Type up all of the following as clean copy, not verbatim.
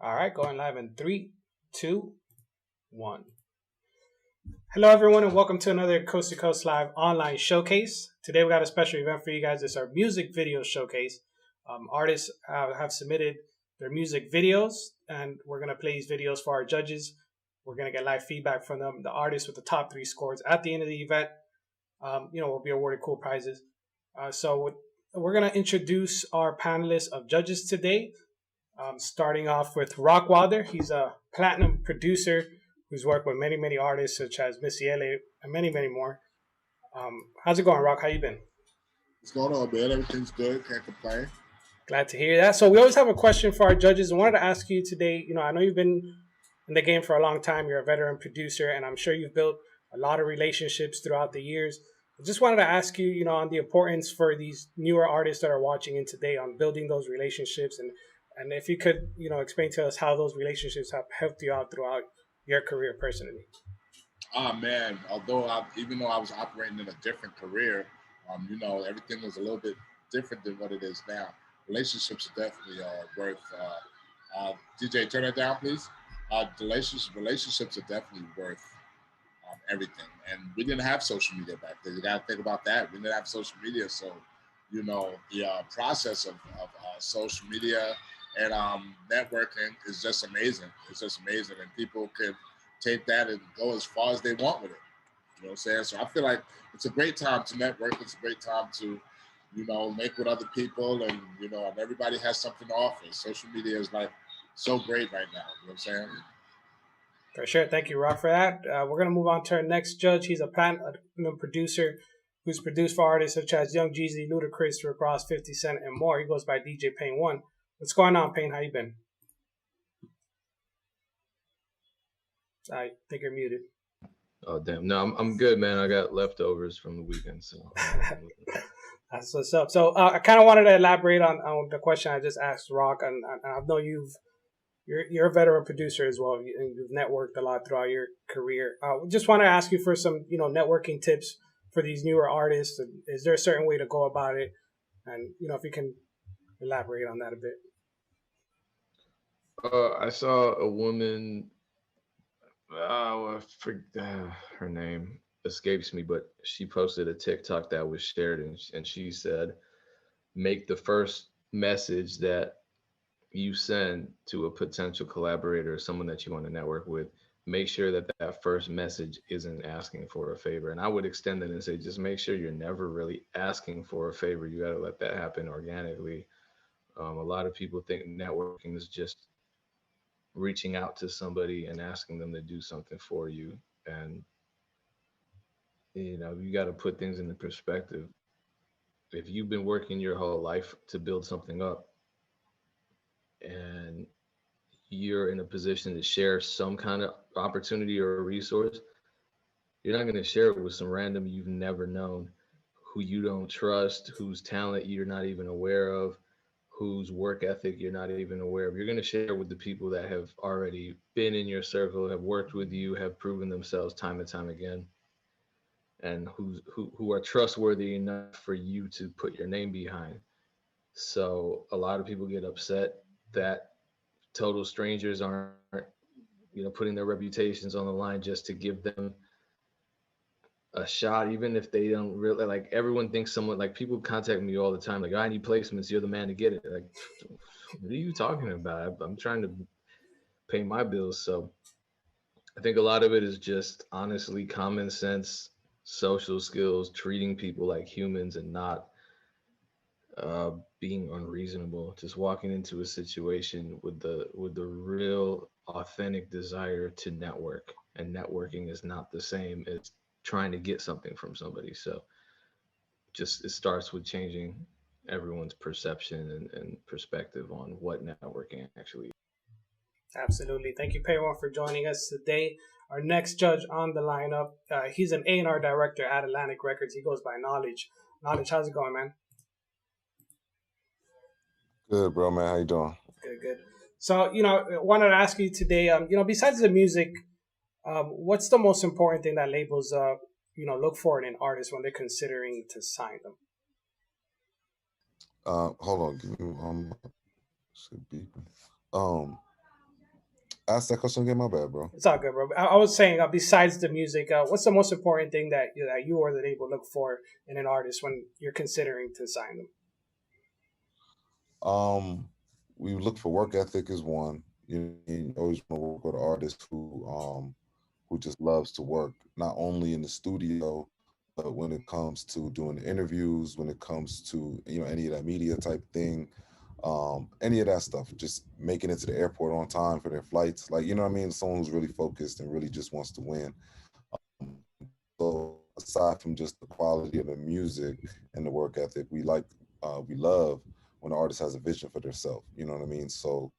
All right, going live in three, two, one. Hello, everyone, and welcome to another Coast to Coast Live online showcase. Today, we got a special event for you guys. It's our music video showcase. Artists have submitted their music videos, and we're going to play these videos for our judges. We're going to get live feedback from them. The artists with the top 3 scores at the end of the event, will be awarded cool prizes. So we're going to introduce our panelists of judges today. Starting off with ROCKWILDER. He's a platinum producer who's worked with many, many artists such as Missy Elliott and many, many more. How's it going, Rock? How you been? What's going on, man? Everything's good. Can't complain. Glad to hear that. So we always have a question for our judges. I wanted to ask you today, I know you've been in the game for a long time. You're a veteran producer, and I'm sure you've built a lot of relationships throughout the years. I just wanted to ask you, on the importance for these newer artists that are watching in today on building those relationships, and if you could, explain to us how those relationships have helped you out throughout your career personally. Oh man, even though I was operating in a different career, everything was a little bit different than what it is now. Relationships are definitely worth. DJ, turn it down, please. Relationships are definitely worth everything. And we didn't have social media back then. You got to think about that. We didn't have social media, so the process of social media and networking is just amazing. It's just amazing, and people can take that and go as far as they want with it. You know what I'm saying? So I feel like it's a great time to network. It's a great time to, make with other people, and and everybody has something to offer. Social media is like so great right now. You know what I'm saying? For sure. Thank you, Rock, for that. We're going to move on to our next judge. He's a platinum producer who's produced for artists such as Young JEEZY, LUDACRIS, Rick Ross, 50 Cent, and more. He goes by DJ Payne 1. What's going on, Payne? How you been? I think you're muted. Oh, damn. No, I'm good, man. I got leftovers from the weekend, so. That's what's up. So I kind of wanted to elaborate on the question I just asked Rock, and I know you're a veteran producer as well, and you've networked a lot throughout your career. Just want to ask you for some, networking tips for these newer artists. Is there a certain way to go about it? And if you can elaborate on that a bit. I saw a woman. Her name escapes me, but she posted a TikTok that was shared, and she said, "Make the first message that you send to a potential collaborator or someone that you want to network with, make sure that that first message isn't asking for a favor." And I would extend it and say, just make sure you're never really asking for a favor. You got to let that happen organically. A lot of people think networking is just reaching out to somebody and asking them to do something for you. And, you got to put things into perspective. If you've been working your whole life to build something up, and you're in a position to share some kind of opportunity or a resource, you're not going to share it with some random you've never known, who you don't trust, whose talent you're not even aware of, whose work ethic you're not even aware of. You're going to share with the people that have already been in your circle, have worked with you, have proven themselves time and time again, and who are trustworthy enough for you to put your name behind. So a lot of people get upset that total strangers aren't, putting their reputations on the line just to give them a shot, even if they don't really, like, everyone thinks someone, like, people contact me all the time, like, I need placements, you're the man to get it. Like, what are you talking about? I'm trying to pay my bills. So I think a lot of it is just honestly common sense, social skills, treating people like humans and not being unreasonable. Just walking into a situation with the real authentic desire to network, and networking is not the same as trying to get something from somebody. So just, it starts with changing everyone's perception and perspective on what networking actually is. Absolutely. Thank you, Payone, for joining us today. Our next judge on the lineup, he's an A&R director at Atlantic Records. He goes by Knowledge. Knowledge, how's it going, man? Good, bro, man. How you doing? Good. So, I wanted to ask you today, besides the music, what's the most important thing that labels, look for in an artist when they're considering to sign them? Hold on. Give me beeping. Ask that question again. My bad, bro. It's all good, bro. I was saying, besides the music, what's the most important thing that you or the label look for in an artist when you're considering to sign them? We look for work ethic is one. You always want to work with an artist who just loves to work, not only in the studio, but when it comes to doing interviews, when it comes to any of that media type thing, any of that stuff, just making it to the airport on time for their flights, like what I mean, someone who's really focused and really just wants to win. So aside from just the quality of the music and the work ethic, we love when an artist has a vision for themselves, you know what I mean? So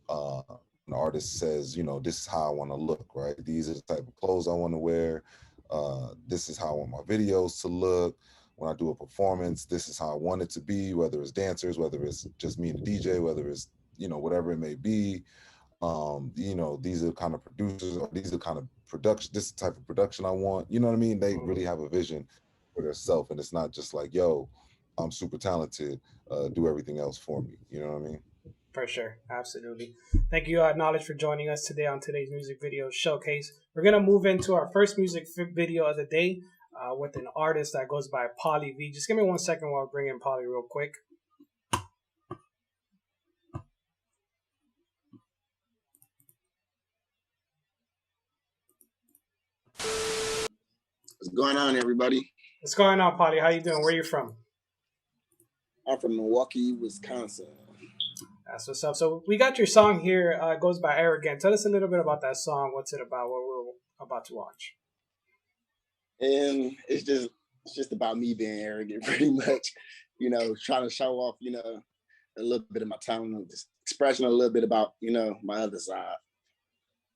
an artist says, this is how I want to look, right? These are the type of clothes I want to wear. This is how I want my videos to look. When I do a performance, this is how I want it to be, whether it's dancers, whether it's just me and the DJ, whether it's, whatever it may be. These are the kind of producers, or these are the kind of production, this is the type of production I want. You know what I mean? They really have a vision for themselves, and it's not just like, yo, I'm super talented, do everything else for me. You know what I mean? For sure. Absolutely. Thank you, Knowledge, for joining us today on today's music video showcase. We're going to move into our first music video of the day with an artist that goes by Pauly V. Just give me 1 second while I bring in Pauly real quick. What's going on, everybody? What's going on, Pauly? How you doing? Where you from? I'm from Milwaukee, Wisconsin. That's what's up. So we got your song here. It goes by Arrogant. Tell us a little bit about that song. What's it about? What we're about to watch. And it's just about me being arrogant, pretty much. Trying to show off, a little bit of my talent, just expressing a little bit about, my other side.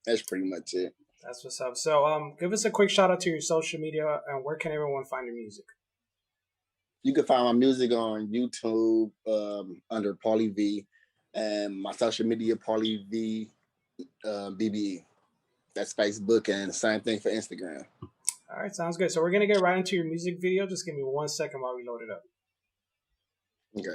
That's pretty much it. That's what's up. So give us a quick shout out to your social media and where can everyone find your music? You can find my music on YouTube under Pauly V, and my social media, Pauly V BBE. That's Facebook, and the same thing for Instagram. All right, sounds good. So we're going to get right into your music video. Just give me 1 second while we load it up. Okay.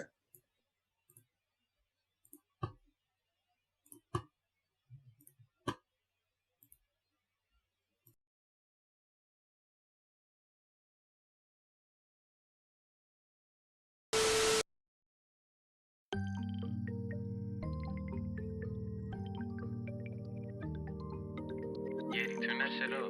Yeah, turn that shit up.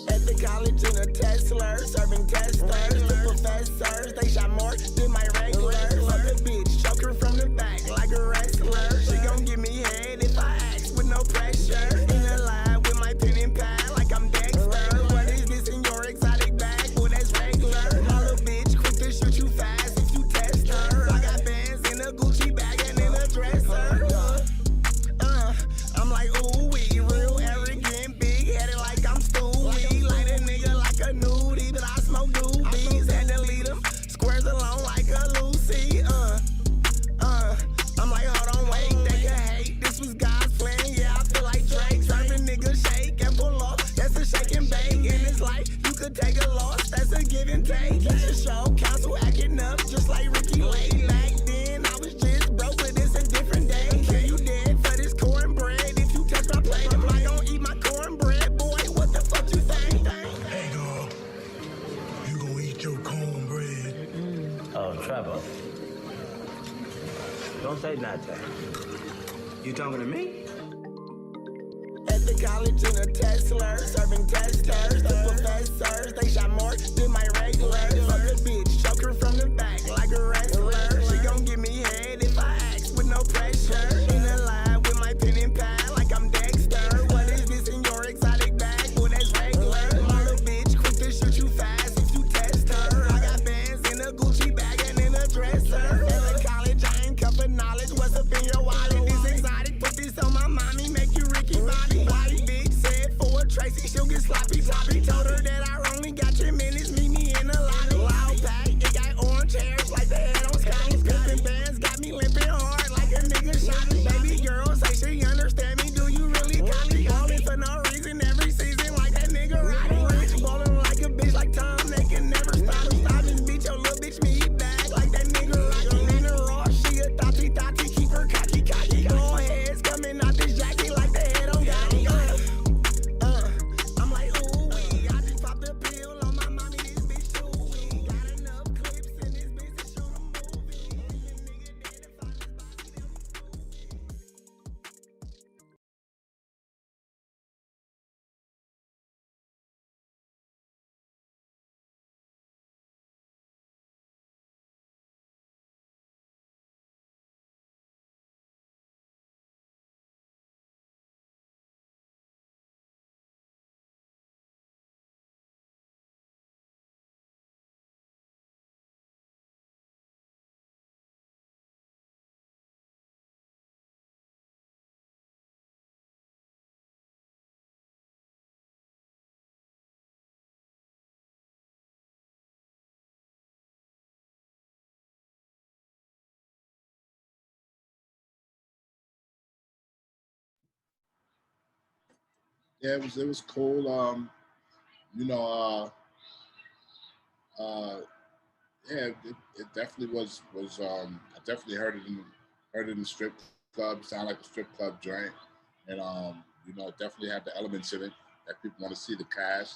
At the college in a Tesla, serving testers, the professors, they shot more than my regular. Fuck a bitch, choke her from the back like a wrestler. She gon' give me head if I ask with no pressure. In the lab with my pen and pad like I'm Dexter. What is this in your exotic bag? Well, that's regular. Hollow bitch, quick to shoot you fast if you test her. I got bands in a Gucci bag and in a dresser. I'm like, ooh, we real arrogant, big-headed like I'm Stewie. Light a nigga like a nudie, but I smoke doobies. Had to lead them squares alone like a Lucy. I'm like, hold on, wait, they can hate. This was God's plan, yeah, I feel like Drake. Serving niggas shake and pull off, that's a shake and bake. In this life, you could take a loss, that's a give and take. It's a show, council acting up, just like Ricky Lake. Back then, I was just broke, but it's a different day. Kill you dead for this cornbread. If you touch my plate, I'm not gonna eat my cornbread, boy, what the fuck you think? Hey, girl, you gonna eat your cornbread? Oh, Trevor. Don't say nothing. You talking to me? At the college in a Tesla, serving testers, the professors, they shot more than my regular. Fuck a bitch, choke her from the back like a wrestler. She gon' give me head if I ask with no pressure. In the lab with my pen and pad like I'm Dexter. What is this in your exotic bag? Well, that's regular. Little bitch, quick to shoot you fast if you test her. I got bands in a Gucci bag and in a dresser. At the college, I ain't covered knowledge. What's up in your wallet? This exotic, put this on my mommy, make you Ricky Bobby. White bitch said for a Tracy, she'll get sloppy. Told her that I only got 10 minutes, meet me in the lobby. Loud pack, it got orange hairs like the head on Yeah, it was cool. You know, yeah, it definitely was. I definitely heard it in the strip club. Sound like a strip club joint, and you know, it definitely had the elements in it that people want to see: the cash,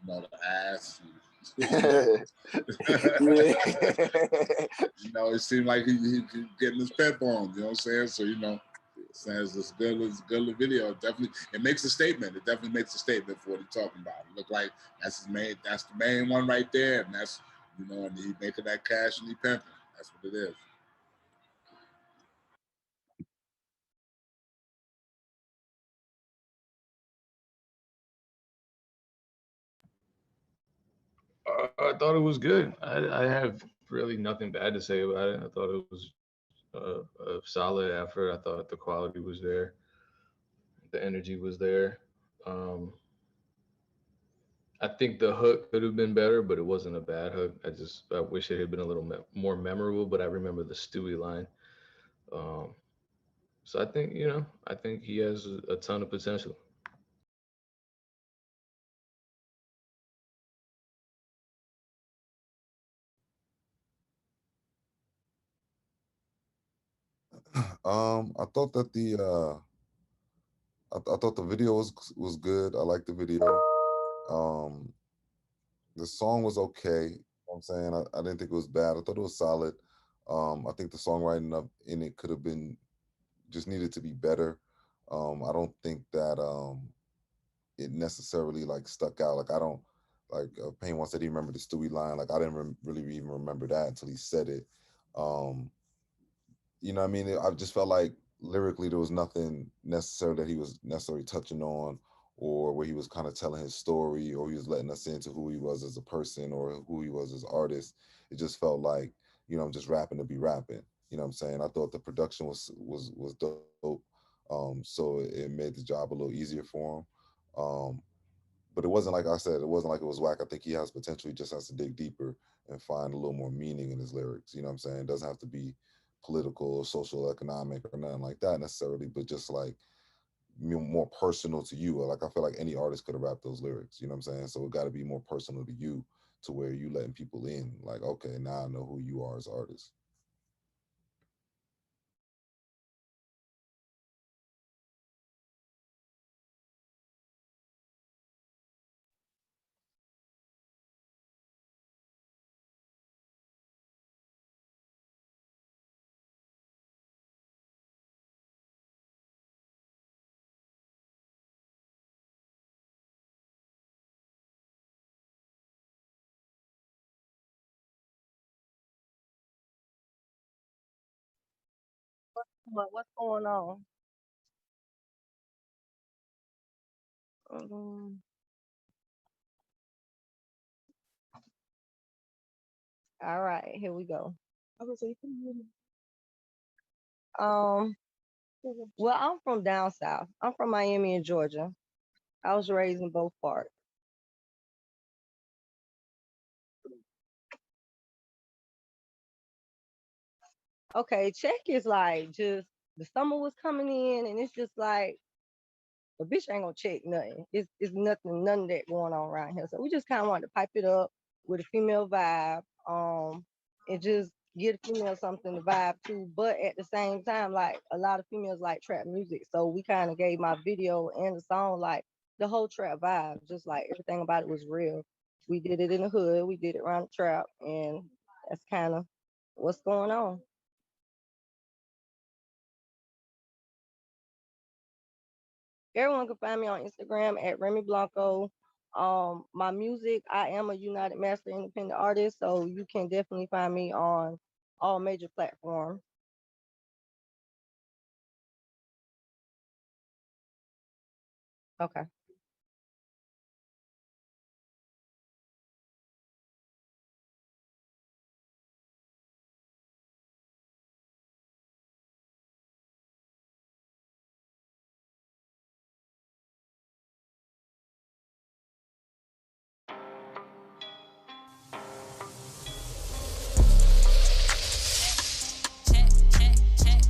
you know, the ass. Yeah. You know, it seemed like he getting his pep on. You know what I'm saying? So you know, says it's good video. Definitely, it makes a statement. It definitely makes a statement for what he's talking about. It look like that's his main. That's the main one right there, and that's, you know, and he making that cash and he pimping. That's what it is. I thought it was good. I have really nothing bad to say about it. I thought it was a solid effort. I thought the quality was there, the energy was there. Um, I think the hook could have been better, but it wasn't a bad hook. I wish it had been a little more memorable. But I remember the Stewie line. Um, so I think, you know, I think he has a ton of potential. I thought that I thought the video was good. I liked the video. Um, the song was okay. You know what I'm saying, I didn't think it was bad. I thought it was solid. I think the songwriting up in it could have been just needed to be better. I don't think that it necessarily like stuck out. Like I don't like Payne once said he remembered the Stewie line. Like I didn't really even remember that until he said it. Um, you know what I mean? I just felt like lyrically there was nothing necessary that he was necessarily touching on, or where he was kind of telling his story, or he was letting us into who he was as a person or who he was as an artist. It just felt like, you know, I'm just rapping to be rapping. You know what I'm saying? I thought the production was dope. So it made the job a little easier for him. But it wasn't like I said, it wasn't like it was whack. I think he has potential. He just has to dig deeper and find a little more meaning in his lyrics. You know what I'm saying? It doesn't have to be political or social, economic, or nothing like that necessarily, but just like more personal to you. Like I feel like any artist could have rapped those lyrics. You know what I'm saying? So it got to be more personal to you, to where you letting people in. Like, okay, now I know who you are as an artist. What's going on? Um, all right, here we go. Um, well, I'm from down south. I'm from Miami in Georgia. I was raised in both parts. Okay, check is like just the summer was coming in, and it's just like a bitch ain't gonna check nothing. It's nothing, none of that going on around here. So we just kind of wanted to pipe it up with a female vibe, and just give a female something to vibe to. But at the same time, like a lot of females like trap music, so we kind of gave my video and the song like the whole trap vibe, just like everything about it was real. We did it in the hood, we did it around the trap, and that's kind of what's going on. Everyone can find me on Instagram at Remy Blanco. My music, I am a United Master Independent Artist, so you can definitely find me on all major platforms. Okay. Check, check, check.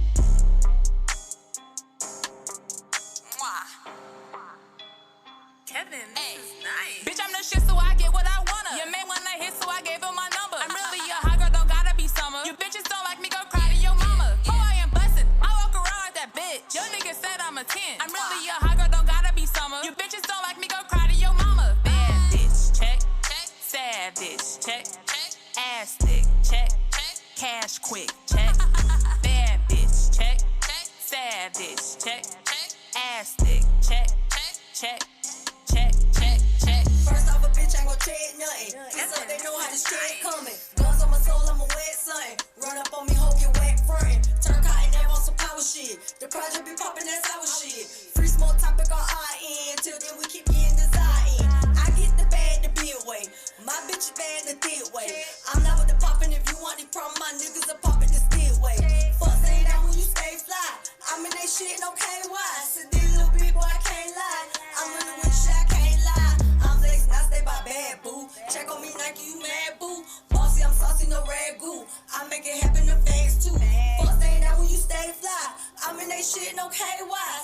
Mwah. Bitch, I'm the shit, so I get what I wanna. Your man wanna hit, so I gave him my number. I'm really a hot girl, don't gotta be summer. You bitches don't like me, go cry to your mama. Oh, I am bustin', I walk around like that bitch. Your nigga said I'm a 10. I'm really a hot girl, don't gotta be summer. You bitches don't like me, go cry to your mama. Bad bitch, check. Sad bitch, check. Ass thick, check. Cash quick, check. Bad bitch, check. Sad bitch, check. Ass thick, check. Check. First off, a bitch ain't gon' check nothing. It's up, they know how this shit coming. Guns on my soul, I'm a wet son. Run up on me, hope you wet frontin'. Turn cotton down on some power shit. The project be poppin', that's our shit. Free small topic on our end. Till then, we keep getting design. I get the bad the big way. My bitch is bad the thick way. I'm not with the poppin'. If you want the problem, my niggas are poppin' the still way. Fuck stay down when you stay fly. I'm in that shit, no KY. So this little big boy, I can't lie. I'm really with shit, I can't lie. I'm flexing, I stay by bad boo. Check on me, Nike, you mad boo. Bossy, I'm saucy, no red goo. I make it happen, the facts too. Fuck stay down when you stay fly. I'm in that shit, no KY.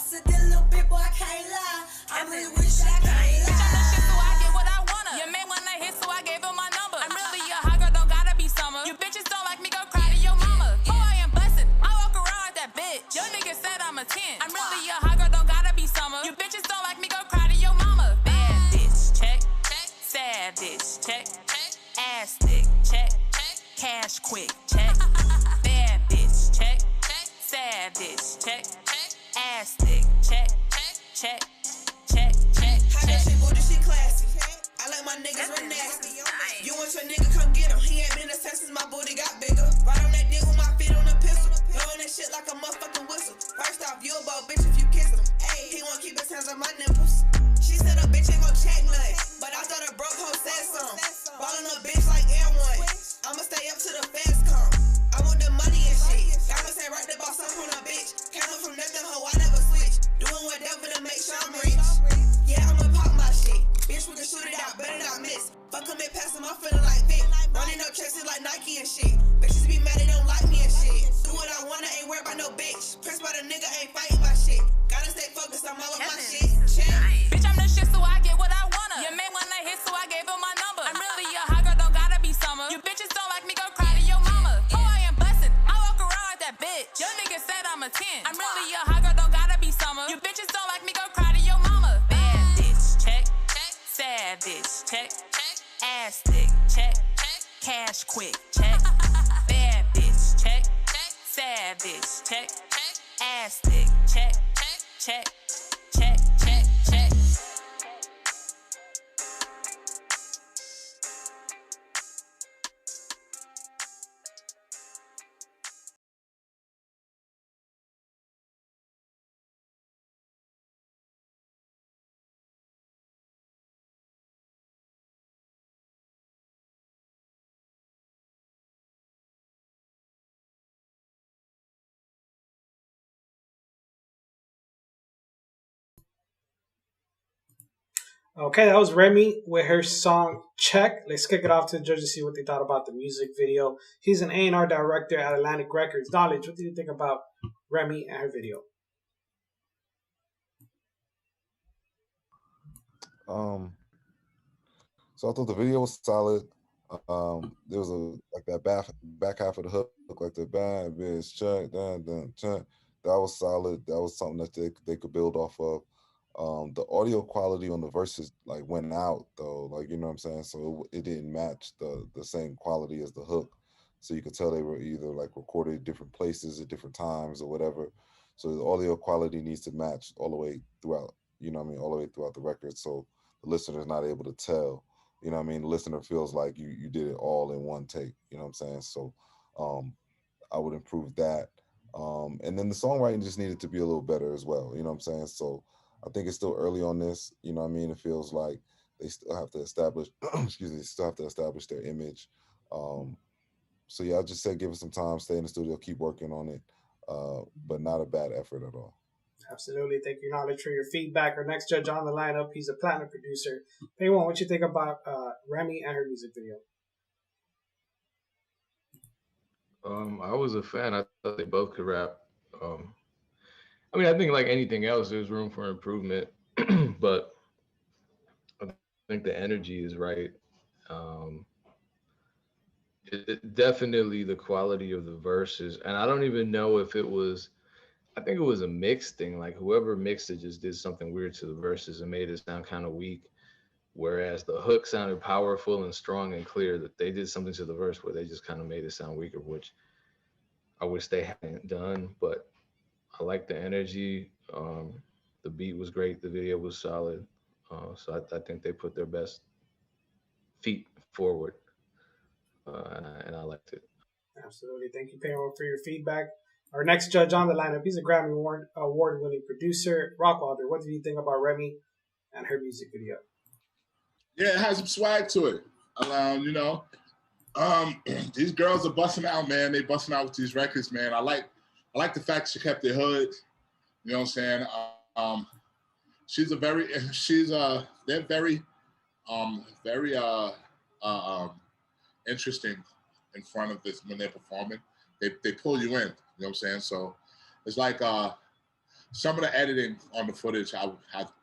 So this little big boy, I can't lie. I'm really with shit, I can't lie. Bitch, I'm the shit, so I get what I wanna. Your man wanna hit, so I gave him my number. I'm really a hot girl, don't gotta be summer. You bitches don't like me, go cry to your mama. Oh, I am bustin', I walk around like that bitch. Your nigga said I'm a 10. I'm really a hot girl, don't gotta be summer. You bitches don't like me, go cry to your mama. Bad bitch, check. Sad bitch, check. Ass thick, check. Cash quick, check. Bad bitch, check. Sad bitch, check. Ass thick, check. Check. How that shit booty, she classy. I like my niggas real nasty. You want your nigga, come get him. He ain't been a sex since my booty got bigger. Right on that dick with my feet on the pistol. Blowing that shit like a motherfucking whistle. First off, you a boat bitch if you kiss him. Ayy, he won't keep his hands on my nipples. She said a bitch ain't gon' check nothing. But I thought a broke hoe said something. Ballin' a bitch like Air One. I'ma stay up till the feds come. I want the money and shit. Gotta say right the boss up on a bitch. Came up from nothing, hoe, I never switch. Doing whatever to make sure I'm rich. Yeah, I'ma pop my shit. Bitch, we can shoot it out, better not miss. Fuck him and pass him, I'm feeling like Vic. Running up checks is like Nike and shit. Bitches be mad, they don't like me and shit. Do what I wanna, ain't worried about no bitch. Pressed by the nigga, ain't fighting my shit. Gotta stay focused, I'm all on my shit. Check. Bitch, I'm the shit, so I get what I wanna. Your man wanna hit, so I gave him my number. I'm really a hot girl, don't gotta be summer. You bitches don't like me, go cry to your mama. Oh, I am bustin', I walk around like that bitch. Your nigga said I'm a 10. I'm really a hot girl, don't gotta be summer. You bitches don't like me, go cry to your mama. Bad bitch, check. Sad bitch, check. Ass thick, check. Cash quick, check. Bad bitch, check. Sad bitch, check. Ass thick, check. Check. Okay, that was Remy with her song Check. Let's kick it off to the judges, see what they thought about the music video. He's an A&R director at Atlantic Records. Knowledge, what do you think about Remy and her video? So I thought the video was solid. There was like that back half of the hook, like the bad bitch check, check. That was solid. That was something that they could build off of. The audio quality on the verses like went out though, like you know what I'm saying. So it didn't match the same quality as the hook. So you could tell they were either like recorded at different places at different times or whatever. So the audio quality needs to match all the way throughout. You know what I mean, all the way throughout the record. So the listener's not able to tell. You know what I mean? The listener feels like you did it all in one take. You know what I'm saying? So I would improve that. And then the songwriting just needed to be a little better as well. You know what I'm saying? So I think it's still early on this. You know what I mean? It feels like they still have to establish, excuse me, still have to establish their image. So yeah, I just said give it some time, stay in the studio, keep working on it, but not a bad effort at all. Absolutely. Thank you, Knowledge, for your feedback. Our next judge on the lineup, he's a platinum producer. Payone, what you think about Remy and her music video? I was a fan. I thought they both could rap. I mean, I think like anything else, there's room for improvement. But think the energy is right. Definitely the quality of the verses, and I don't even know if it was. I think it was a mix thing. Like whoever mixed it just did something weird to the verses and made it sound kind of weak. Whereas the hook sounded powerful and strong and clear. That they did something to the verse where they just kind of made it sound weaker, which I wish they hadn't done. But I like the energy. The beat was great. The video was solid. So I think they put their best feet forward, and I liked it. Absolutely. Thank you, Payroll, for your feedback. Our next judge on the lineup, he's a Grammy Award-winning producer, Rockwilder. What did you think about Remy and her music video? Yeah, it has some swag to it. You know, these girls are busting out, man. They busting out with these records, man. I like the fact she kept it hood. You know what I'm saying? They're very interesting in front of this when they're performing. They pull you in. You know what I'm saying? So it's like some of the editing on the footage. I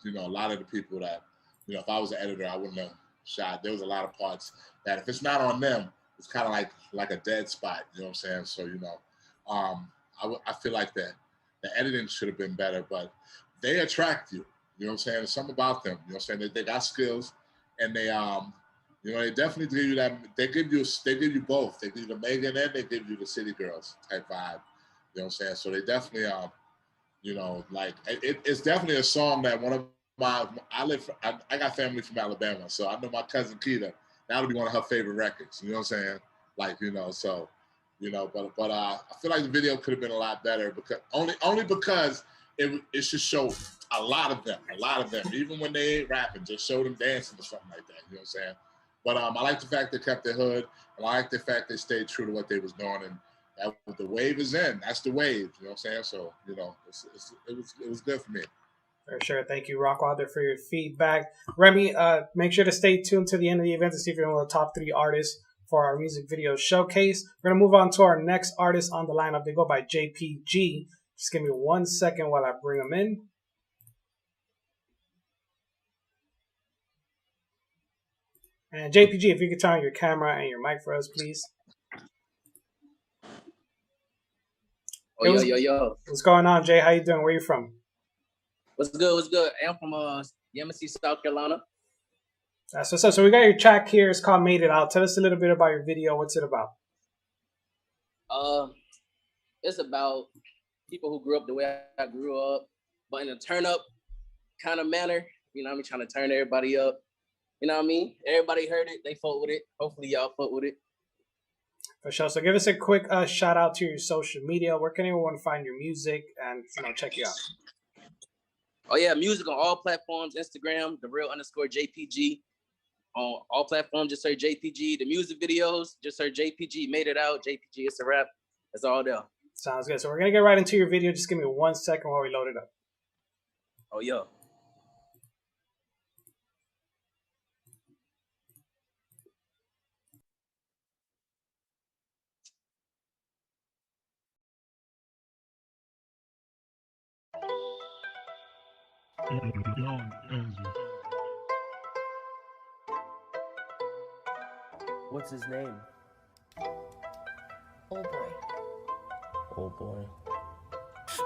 you know, a lot of the people that, you know, if I was an editor, I wouldn't have shot. There was a lot of parts that if it's not on them, it's kind of like a dead spot. You know what I'm saying? So, you know, I feel like the editing should have been better, but they attract you. You know what I'm saying? There's something about them. You know what I'm saying? They got skills, and they you know, they definitely give you that. They give you both. They give you the Megan and they give you the City Girls type vibe. You know what I'm saying? So they definitely you know, like it's definitely a song that one of my I got family from Alabama, so I know my cousin Keita, that'll be one of her favorite records. You know what I'm saying? Like, you know, so, you know, but I feel like the video could have been a lot better because only because it should show a lot of them, even when they ain't rapping, just show them dancing or something like that. You know what I'm saying? But I like the fact they kept their hood. I like the fact they stayed true to what they was doing, and that the wave is in. That's the wave. You know what I'm saying? So, you know, it was good for me. For sure. Thank you, Rockwilder, for your feedback. Remy, make sure to stay tuned to the end of the event to see if you're one of the top 3 artists for our music video showcase. We're going to move on to our next artist on the lineup. They go by JPG. Just give me 1 second while I bring them in. And JPG, if you could turn on your camera and your mic for us, please. Oh, yo. What's going on, Jay? How you doing? Where you from? What's good? I'm from Yemassee, South Carolina. So we got your track here. It's called Made It Out. Tell us a little bit about your video. What's it about? It's about people who grew up the way I grew up, but in a turn up kind of manner. You know what I mean? Trying to turn everybody up. You know what I mean? Everybody heard it. They fought with it. Hopefully y'all fought with it. For sure. So give us a quick shout out to your social media. Where can everyone find your music and, you know, check you out? Oh yeah, music on all platforms. Instagram, _JPG. On all platforms, just search JPG. The music videos, just search JPG. Made It Out. JPG, it's a rap. That's all there. Sounds good. So we're gonna get right into your video. Just give me 1 second while we load it up. Oh yeah. What's his name? Oh boy. Oh boy.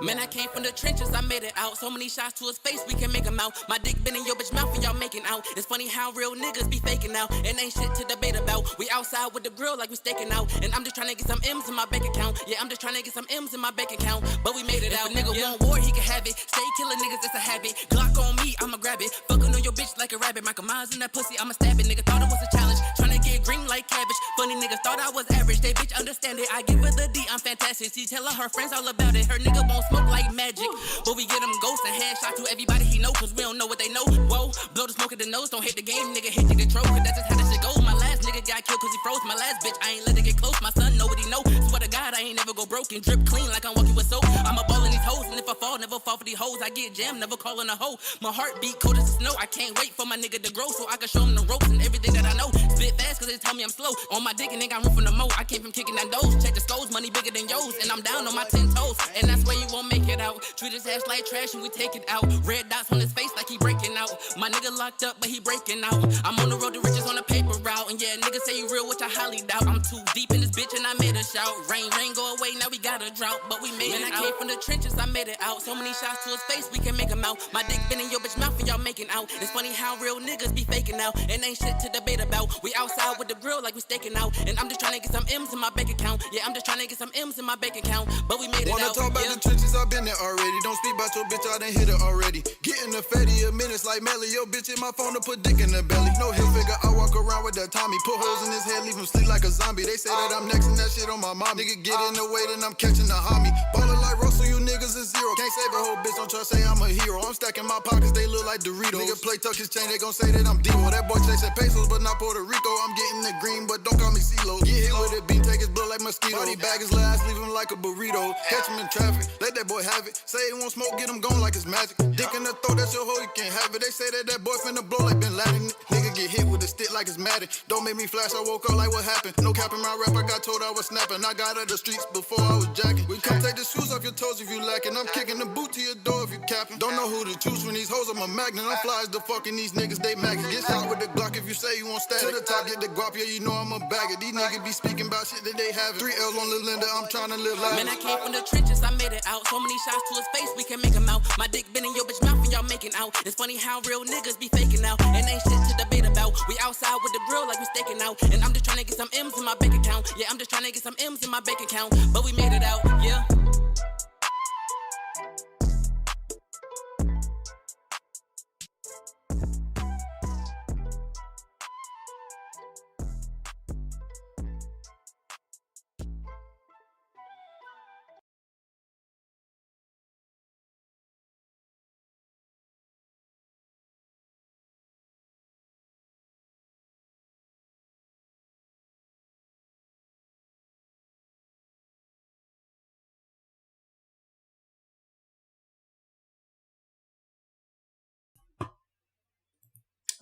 Man, I came from the trenches, I made it out. So many shots to his face, we can make him out. My dick been in your bitch mouth and y'all making out. It's funny how real niggas be faking now. And ain't shit to debate about. We outside with the grill like we staking out. And I'm just trying to get some M's in my bank account. Yeah, I'm just trying to get some M's in my bank account. But we made it out. If a nigga want war, he can have it. Stay killing niggas, it's a habit. Glock on me, I'ma grab it. Fucking on your bitch like a rabbit. Michael Myers in that pussy, I'ma stab it. Nigga thought it was a challenge. Trying to get green like cabbage. Funny niggas thought I was average. They bitch understand it. I give her the D, I'm fantastic. She tell her friends all about it. Her nigga won't smoke like magic. But we get them ghosts and headshot to everybody he know, cause we don't know what they know. Whoa, blow the smoke at the nose, don't hit the game, nigga, hit the control, cause that's just how this shit goes. My last nigga got killed cause he froze. My last bitch, I ain't let it get close. My son know what he know. Swear to God, I ain't never go broken. Drip clean like I'm walking with soap. I'm a ball in these hoes, and if I fall, never fall for these hoes. I get jammed, never calling a hoe. My heartbeat cold as the snow. I can't wait for my nigga to grow so I can show him the ropes and everything that I know. Spit fast cause they tell me I'm slow. On my dick and they got room from the mo. I came from kicking that doors. Check the skulls, money bigger than yours. And I'm down on my 10 toes. And that's where you won't make it out. Treat his ass like trash and we take it out. Red dots on his face like he breaking out. My nigga locked up but he breaking out. I'm on the road to riches on the paper route. And yeah, niggas say you real, which I highly doubt. I'm too deep in this bitch and I made a shout. Rain, go away, now we got a drought. But we made it out. I came from the trenches, I made it out. So many shots to his face, we can make him out. My dick been in your bitch mouth and y'all making out. It's funny how real niggas be faking out. And ain't shit to debate about. We outside with the grill like we staking out. And I'm just trying to get some M's in my bank account. Yeah, I'm just trying to get some M's in my bank account. But we made it Wanna out. talk about the trenches, I've been there already. Don't speak about your bitch, I done hit it already. Getting the fatty a minutes like Melly. Yo, bitch in my phone to put dick in the belly. No hill figure, I walk around with that Tommy. Put holes in his head, leave him sleep like a zombie. They say that I'm next and that shit on my mom. Nigga get in the way, then I'm catching the homie. Ballin' like Russell, you niggas is zero. Can't save a whole bitch, don't try to say I'm a hero. I'm stacking my pockets, they look like Doritos. Nigga play tuck his chain, they gon' say that I'm Devo. That boy chasing pesos, but not Puerto Rico. I'm getting the green, but don't call me CeeLo. Get hit with a beam, take his blood like mosquito. Body bag his last, leave him like a burrito. Catch him in traffic, let that boy have it. Say he won't smoke, get him gone like it's magic. Dick in the throat, that's your hoe, you can't have it. They say that boy finna blow like Bin Laden. Nigga get hit with a stick like it's Madden. Don't make me flash, I woke up like what happened. No cap in my rap, I got told I was snapping. I got out the streets before I was jacking. We come take the shoes off your toes if you lacking. I'm kicking the boot to your door if you capping. Don't know who to choose when these hoes, I'm a magnet. I'm fly as the fucking these niggas, they maggots. Get shot with the Glock if you say you want static. To the top, get the guap, yeah, you know I'm a bagger. These niggas be speaking about shit that they haven't. 3 L's on the Linda, I'm trying to live life. Man, I came from the trenches, I made it out. So many shots to his face, we can make him out. My dick been in your bitch mouth and y'all making out. It's funny how real niggas be faking out. And ain't shit to debate about. We outside with the grill like we staking out. And I'm just trying to get some M's in my bank account. Yeah, I'm just trying to get some M's in my bank account. But we made it out, yeah.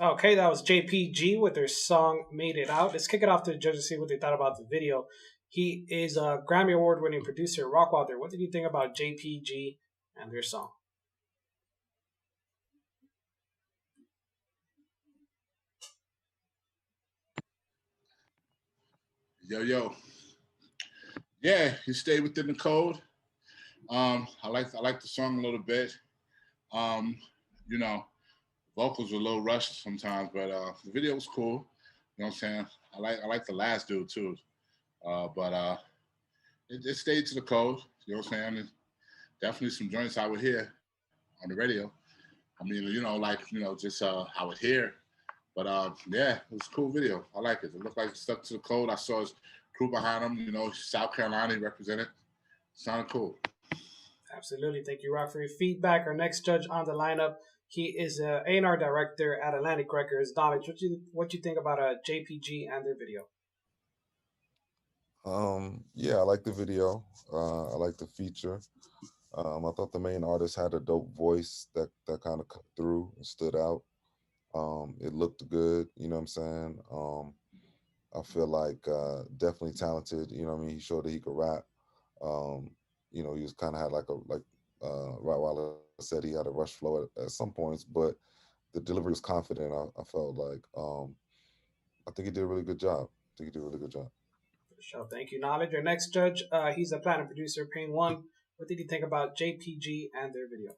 Okay, that was JPG with their song "Made It Out." Let's kick it off to the judges, see what they thought about the video. He is a Grammy Award-winning producer, ROCKWILDER. What did you think about JPG and their song? Yo. Yeah, he stayed within the code. I like the song a little bit. You know, vocals were a little rushed sometimes, but the video was cool. You know what I'm saying? I like the last dude too. But it stayed to the code. You know what I'm saying? And definitely some joints I would hear on the radio. I mean, just I would hear. But yeah, it was a cool video. I like it. It looked like it stuck to the code. I saw his crew behind him. You know, South Carolina, he represented. Sounded cool. Absolutely. Thank you, Rock, for your feedback. Our next judge on the lineup, he is an A&R director at Atlantic Records. Knowledge, what you think about JPG and their video? Yeah, I like the video. I like the feature. I thought the main artist had a dope voice that kind of cut through and stood out. It looked good, you know what I'm saying? I feel like definitely talented, you know what I mean? He showed that he could rap. You know, he was kind of had like Rottweiler said, he had a rush flow at some points, but the delivery was confident. I felt like I think he did a really good job. For sure. Thank you, Knowledge. Our next judge, he's a platinum producer, Pain One. What did you think about JPG and their video?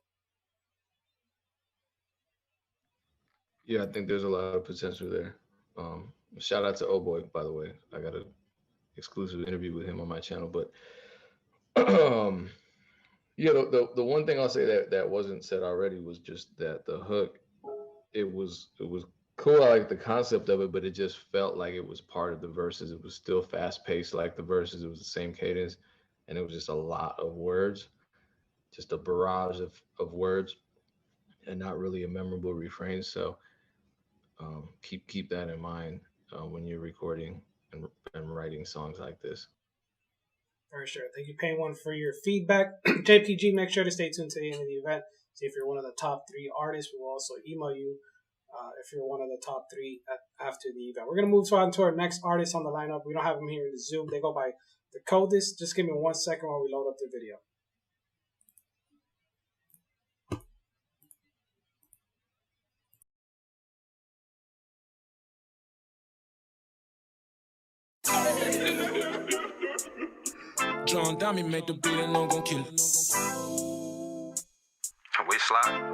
Yeah, I think there's a lot of potential there. Shout out to Oh Boy, by the way. I got an exclusive interview with him on my channel. But yeah, the one thing I'll say that wasn't said already was just that the hook, it was cool. I like the concept of it, but it just felt like it was part of the verses. It was still fast paced like the verses. It was the same cadence, and it was just a lot of words, just a barrage of words, and not really a memorable refrain. So keep that in mind. when you're recording and writing songs like this. For sure. Thank you, Pain One, for your feedback. JPG, make sure to stay tuned to the end of the event. See if you're one of the top 3 artists. We will also email you if you're one of the top 3 after the event. We're going to move on to our next artist on the lineup. We don't have them here in the Zoom. They go by The Coldest. Just give me 1 second while we load up the video. John Dami make the beat and no gon' kill it. We slide.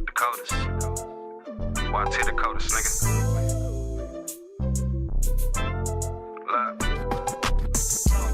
The coldest. YT the coldest, nigga. Look.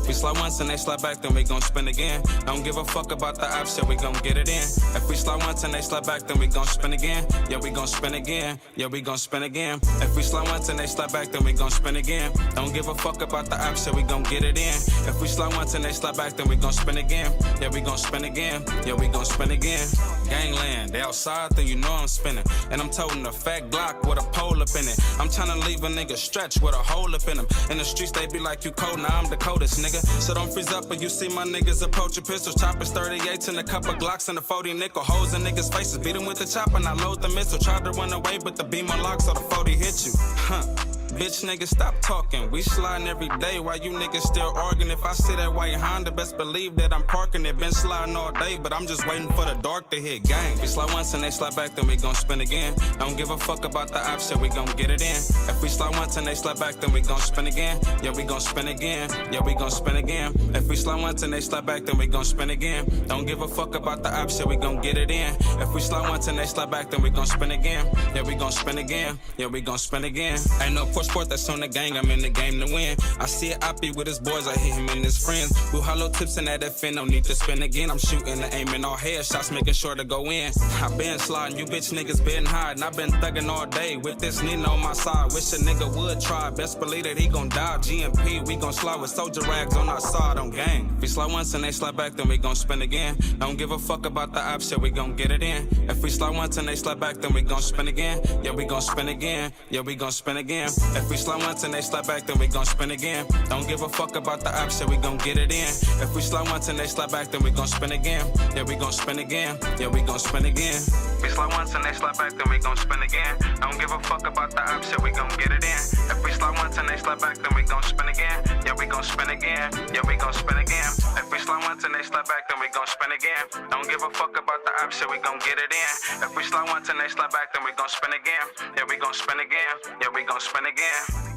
We slide once and they slide back, then we gon' spin again. Don't give a fuck about the option, we gon' get it in. If we slide once and they slide back, then we gon' spin again. Yeah, we gon' spin again. Yeah, we gon' spin again. If we slide once and they slide back, then we gon' spin again. Don't give a fuck about the option, we gon' get it in. If we slide once and they slide back, then we gon' spin again. Yeah, we gon' spin again. Yeah, we gon' spin again. Gangland, they outside, then you know I'm spinning. And I'm toting a fat Glock with a pole up in it. I'm tryna leave a nigga stretch with a hole up in him. In the streets, they be like, you cold, now I'm the coldest, nigga. So don't freeze up when you see my niggas approaching pistols, choppers, 38s, and a couple Glocks and a 40 nickel. Holes in niggas' faces, beat them with the chopper, and I load the missile. Tried to run away, but the beam unlocked, so the 40 hit you. Huh. Bitch, nigga, stop talking. We sliding every day while you niggas still arguing. If I see that white Honda, best believe that I'm parking it. Been sliding all day, but I'm just waiting for the dark to hit. Gang. We slide once and they slide back, then we gon' spin again. Don't give a fuck about the option, we gon' get it in. If we slide once and they slide back, then we gon' spin again. Yeah, we gon' spin again. Yeah, we gon' spin again. If we slide once and they slide back, then we gon' spin again. Don't give a fuck about the option, we gon' get it in. If we slide once and they slide back, then we gon' spin again. Yeah, we gon' spin again. Yeah, we gon' spin again. Ain't no push sport that's on the gang, I'm in the game to win. I see it Oppie with his boys, I hit him and his friends. Who hollow tips in that FN, no need to spin again. I'm shooting and aiming all headshots, making sure to go in. I been sliding, you bitch niggas been hiding. I been thugging all day with this Nina on my side. Wish a nigga would try, best believe that he gon' die. GMP, we gon' slide with soldier rags on our side on gang. If we slide once and they slide back, then we gon' spin again. Don't give a fuck about the option, we gon' get it in. If we slide once and they slide back, then we gon' spin again. Yeah, we gon' spin again. Yeah, we gon' spin again. If we slide once and they slide back, then we gon' spin again. Don't give a fuck about the option, we gon' get it in. If we slide once and they slide back, then we gon' spin again. Yeah, we gon' spin again. Yeah, we gon' spin again. We slide once and they slide back, then we gon' spin again. Don't give a fuck about the option, we gon' get it in. If we slide once and they slide back, then we gon' spin again. Yeah, we gon' spin again. Yeah, we gon' spin again. If we slide once and they slide back, then we gon' spin again. Don't give a fuck about the option, we gon' get it in. If we slide once and they slide back, then we gon' spin again. Yeah, we gon' spin again. Yeah, we gon' spin again.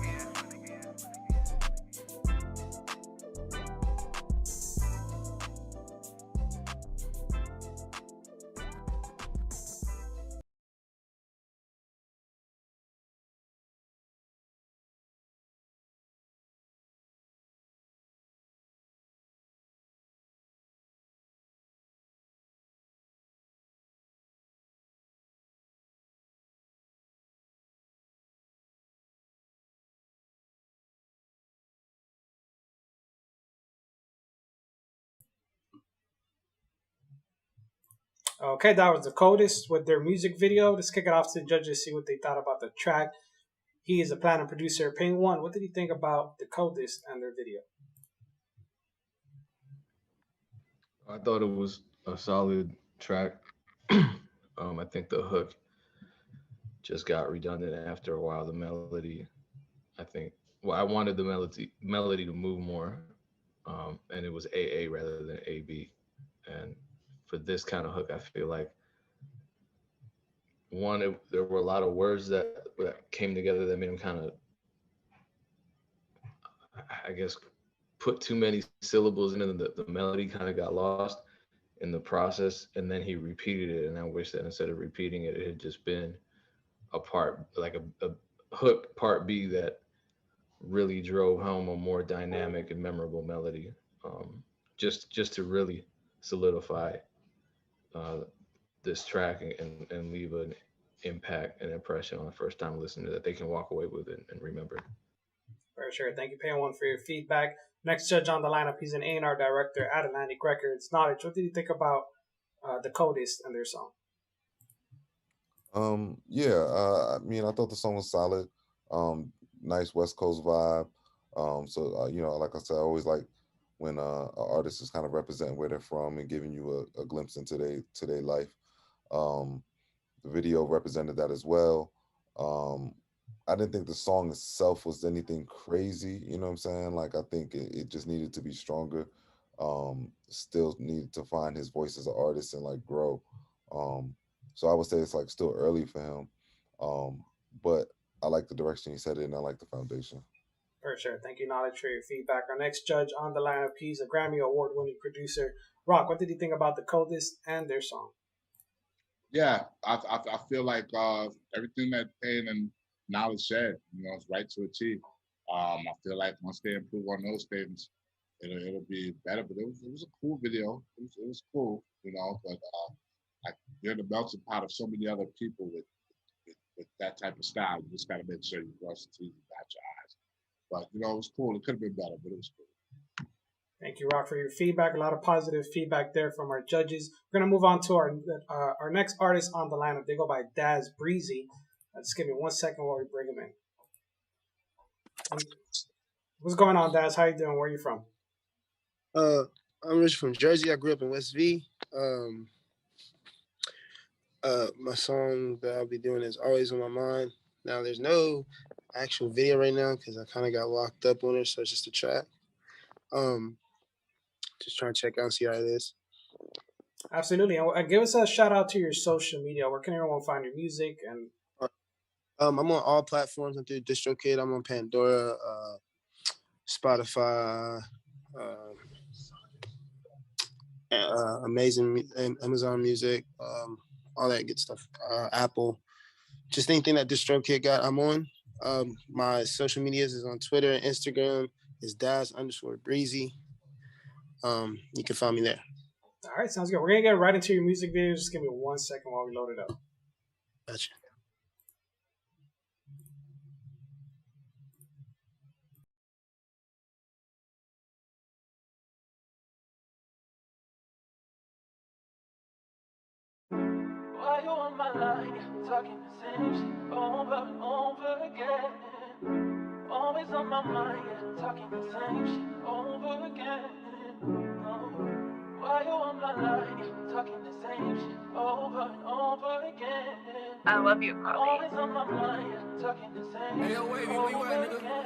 Okay, that was The Coldest with their music video. Let's kick it off to the judges, see what they thought about the track. He is a planner producer. Pain One, what did he think about The Coldest and their video? I thought it was a solid track. I think the hook just got redundant after a while. The melody, I wanted the melody to move more, and it was AA rather than AB. And for this kind of hook, I feel like there were a lot of words that came together that made him kind of, I guess, put too many syllables in, and the melody kind of got lost in the process. And then he repeated it, and I wish that instead of repeating it, it had just been a part, like a hook part B that really drove home a more dynamic and memorable melody, just to really solidify this track and leave an impact and impression on the first time listener that they can walk away with it and remember. For sure. Thank you, Pain One, for your feedback. Next judge on the lineup, he's an A&R director at Atlantic Records. Knowledge, what did you think about The Coldest and their song? Yeah, I mean, I thought the song was solid. Nice West Coast vibe. You know, like I said, I always like when an artist is kind of representing where they're from and giving you a glimpse into their life. Um, the video represented that as well. Um, I didn't think the song itself was anything crazy. You know what I'm saying? Like I think it just needed to be stronger. Still needed to find his voice as an artist and like grow. Um, so I would say it's like still early for him. Um, but I like the direction he set it and I like the foundation. For sure. Thank you, Knowledge, for your feedback. Our next judge on the lineup, he's a Grammy Award-winning producer. Rock, what did you think about the Coldest and their song? Yeah, I feel like everything that Payne and Knowledge said, you know, it's right to a T. I feel like once they improve on those things, it'll be better. But it was a cool video. It was cool, you know. But like you're the melting pot of so many other people with that type of style. You just got to make sure you brush the teeth and dot your eyes. But you know, it was cool. It could have been better, but it was cool. Thank you, Rock, for your feedback. A lot of positive feedback there from our judges. We're going to move on to our next artist on the lineup. They go by Daz Breezy. Just give me 1 second while we bring him in. What's going on, Daz? How you doing? Where are you from? I'm originally from Jersey. I grew up in West V. My song that I'll be doing is Always on My Mind. Now, there's no actual video right now because I kind of got locked up on it, so it's just a track. Just trying to check out and see how it is. Absolutely. And give us a shout out to your social media. Where can everyone find your music? And I'm on all platforms. I'm through DistroKid. I'm on Pandora, Spotify, Amazon Music, all that good stuff. Apple, just anything that DistroKid got, I'm on. My social medias is on Twitter and Instagram. Is Daz_Breezy. You can find me there. All right, sounds good. We're gonna get right into your music videos. Just give me 1 second while we load it up. Gotcha. Why you on my line, talking the same shit over and over again? Always on my mind, talking the same shit over again. Why you on my line, talking the same shit over and over again? I love you, Bobby. Always on my mind, talking the same shit over again.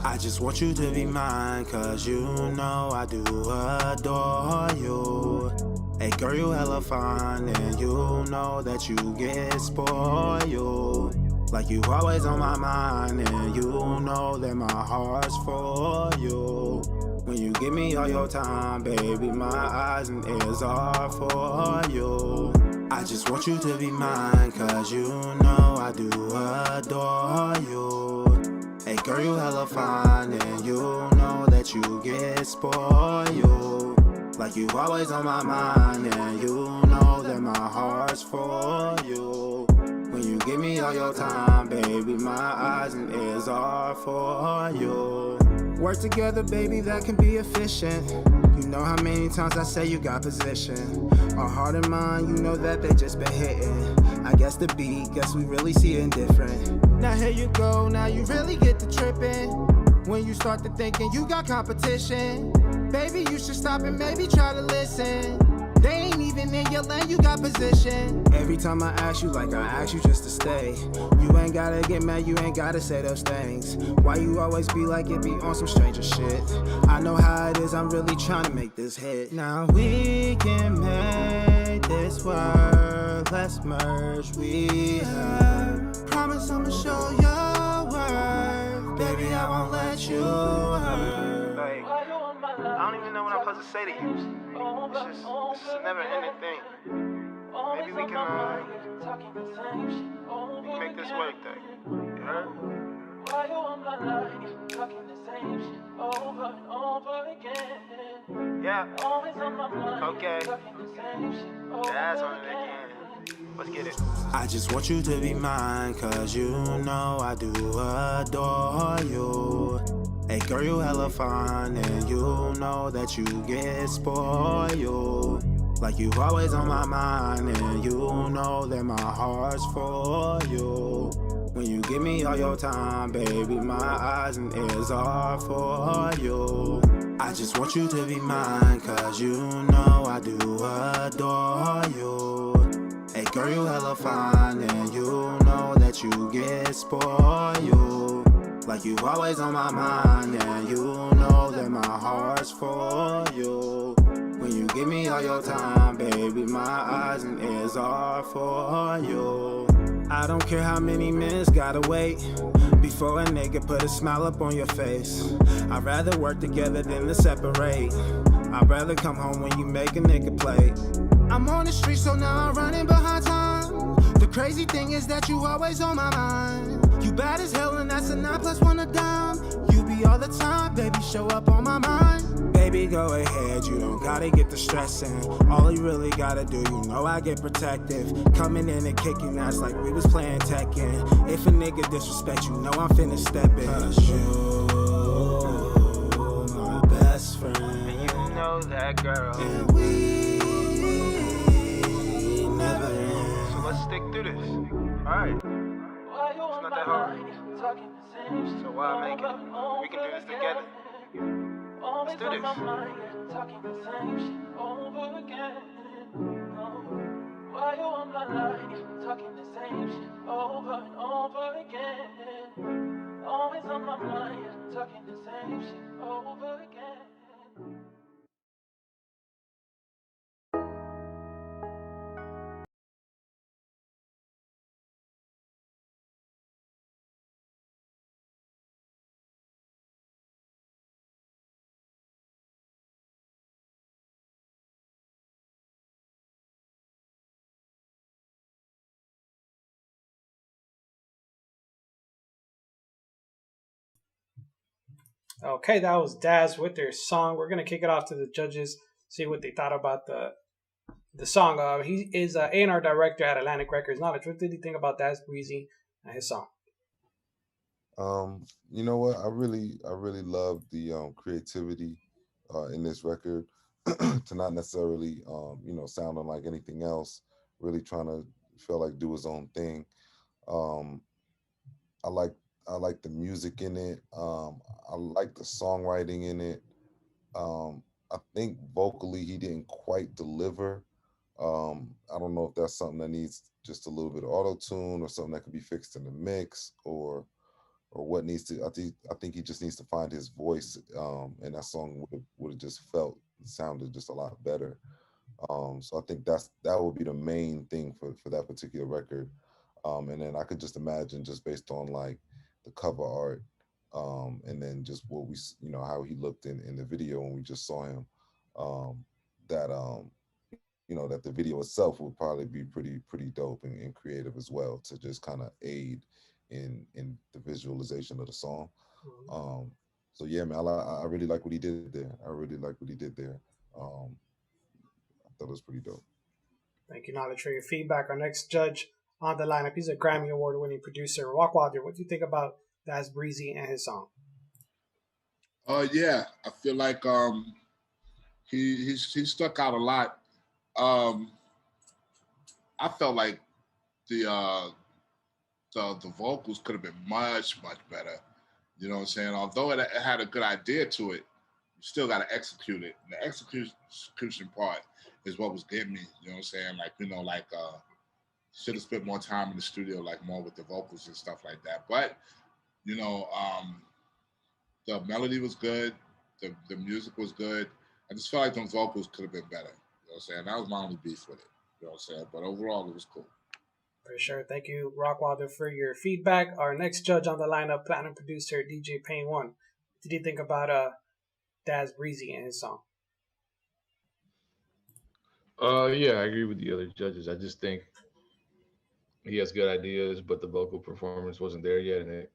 I just want you to be mine, cause you know I do adore you. Hey girl, you hella fine, and you know that you get spoiled. Like you always on my mind, and you know that my heart's for you. When you give me all your time, baby, my eyes and ears are for you. I just want you to be mine, cause you know I do adore you. Hey girl, you hella fine, and you know that you get spoiled. Like you always on my mind, and you know that my heart's for you. When you give me all your time, baby, my eyes and ears are for you. Work together, baby, that can be efficient. You know how many times I say you got position. Our heart and mind, you know that they just been hitting. I guess the beat, guess we really see it different. Now here you go, now you really get to tripping. When you start to thinking you got competition, baby, you should stop and maybe try to listen. They ain't even in your lane, you got position. Every time I ask you, like I ask you just to stay. You ain't gotta get mad, you ain't gotta say those things. Why you always be like it be on some stranger shit? I know how it is, I'm really trying to make this hit. Now we can make this work, let's merge, we have. Promise I'ma show your worth, baby, I won't let you hurt. I don't even know what I'm supposed to say to you. It's just a never-ending thing. Maybe we can make this work, though. You heard? Why you on my line, talking the same shit over and over again? Yeah. Always on my mind, okay. talking the same shit over That's on it again. Let's get it. I just want you to be mine, cause you know I do adore you. Hey girl, you hella fine, and you know that you get spoiled. Like Like you always on my mind, and you know that my heart's for you. When you give me all your time, baby, my eyes and ears are for you. I just want you to be mine, cause you know I do adore you. Hey girl, you hella fine, and you know that you get spoiled. Like you always on my mind, and you know that my heart's for you. When you give me all your time, baby, my eyes and ears are for you. I don't care how many minutes gotta wait before a nigga put a smile up on your face. I'd rather work together than to separate. I'd rather come home when you make a nigga play. I'm on the street, so now I'm running behind time. The crazy thing is that you always on my mind. You bad as hell, and that's a 9 + 1 a dime. You be all the time, baby, show up on my mind. Baby, go ahead, you don't gotta get the stressing. All you really gotta do, you know I get protective. Coming in and kicking ass like we was playing Tekken. If a nigga disrespect you, know I'm finna step in. Cause you, my best friend, and you know that, girl. And we never end. So let's stick through this. Alright. It's not that hard. So why make it? We can do this together. Let's do this. Talking the same shit over again. Why you on my line? Talking the same shit over and over again. Always on my mind. Talking the same shit over again. Okay, that was Daz with their song. We're gonna kick it off to the judges, see what they thought about the song. He is an A&R director at Atlantic Records. Knowledge, what did you think about Daz Breezy and his song? You know what? I really love the creativity in this record to not necessarily sounding like anything else. Really trying to feel like do his own thing. Um, I like I like the music in it. I like the songwriting in it. I think vocally he didn't quite deliver. I don't know if that's something that needs just a little bit of auto tune or something that could be fixed in the mix or what needs to. I think he just needs to find his voice, and that song would have just felt sounded just a lot better. So I think that would be the main thing for that particular record. And then I could just imagine just based on like the cover art, and then just what how he looked in the video when we just saw him, um, that that the video itself would probably be pretty dope and creative as well to just kind of aid in the visualization of the song. Um, so yeah, man, I really like what he did there. I really like what he did there. Um, I thought it was pretty dope. Thank you, Knowledge, for your feedback. Our next judge on the lineup, he's a Grammy Award-winning producer, ROCKWILDER. What do you think about Daz Breezy and his song? Yeah, I feel like he stuck out a lot. Um, I felt like the the vocals could have been much better. You know what I'm saying? Although it had a good idea to it, you still got to execute it. And the execution part is what was getting me. You know what I'm saying? Like should have spent more time in the studio, like more with the vocals and stuff like that. But you know, the melody was good, the music was good. I just felt like those vocals could have been better. You know what I'm saying? That was my only beef with it. You know what I'm saying? But overall, it was cool. For sure. Thank you, ROCKWILDER, for your feedback. Our next judge on the lineup, platinum producer DJ Pain One. What did you think about Daz Breezy and his song? Yeah, I agree with the other judges. I just think he has good ideas, but the vocal performance wasn't there yet, and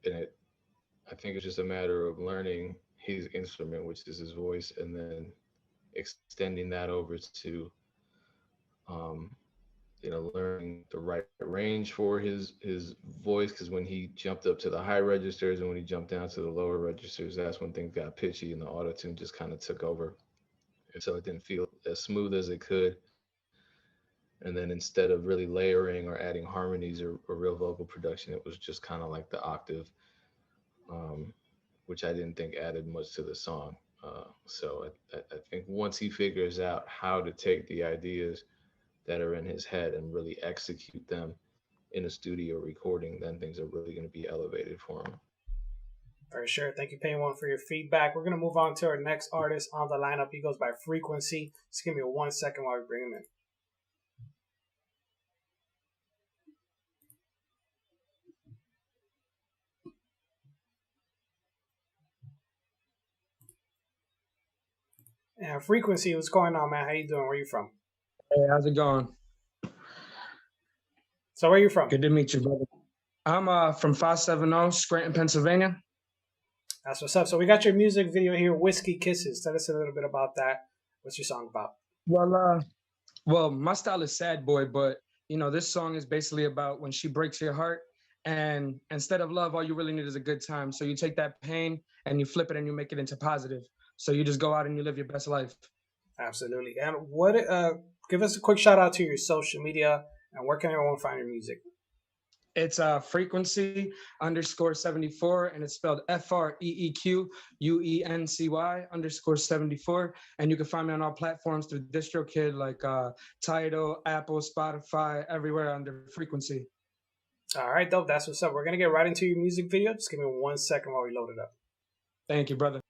I think it's just a matter of learning his instrument, which is his voice, and then extending that over to um, learning the right range for his voice. Because when he jumped up to the high registers and when he jumped down to the lower registers, that's when things got pitchy and the auto tune just kind of took over, and so it didn't feel as smooth as it could. And then instead of really layering or adding harmonies or real vocal production, it was just kind of like the octave, which I didn't think added much to the song. So I think once he figures out how to take the ideas that are in his head and really execute them in a studio recording, then things are really going to be elevated for him. For sure. Thank you, Pain One, for your feedback. We're going to move on to our next artist on the lineup. He goes by Frequency. Just give me 1 second while we bring him in. Yeah, Frequency, what's going on, man? How you doing? Where you from? Hey, how's it going? So where you from? Good to meet you, brother. I'm from 570, Scranton, Pennsylvania. That's what's up. So we got your music video here, Whiskey Kisses. Tell us a little bit about that. What's your song about? Well, my style is sad boy, but you know, this song is basically about when she breaks your heart, and instead of love, all you really need is a good time. So you take that pain and you flip it and you make it into positive. So you just go out and you live your best life. Absolutely. And what? Give us a quick shout out to your social media and where can everyone find your music? It's Frequency _74, and it's spelled FREEQUENCY _74. And you can find me on all platforms through DistroKid, like Tidal, Apple, Spotify, everywhere under Frequency. All right, dope. That's what's up. We're gonna get right into your music video. Just give me 1 second while we load it up. Thank you, brother.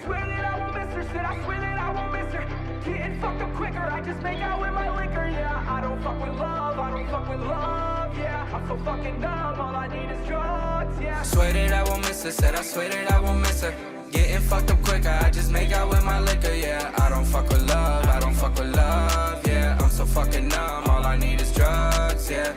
Swear that I won't miss her, shit, I swear that I won't miss her. Getting fucked up quicker, I just make out with my liquor, yeah. I don't fuck with love, I don't fuck with love, yeah. I'm so fucking dumb, all I need is drugs, yeah. Swear that I won't miss her, said I swear that I won't miss her. Getting fucked up quicker, I just make out with my liquor, yeah. I don't fuck with love, I don't fuck with love, yeah. I'm so fucking numb, all I need is drugs, yeah.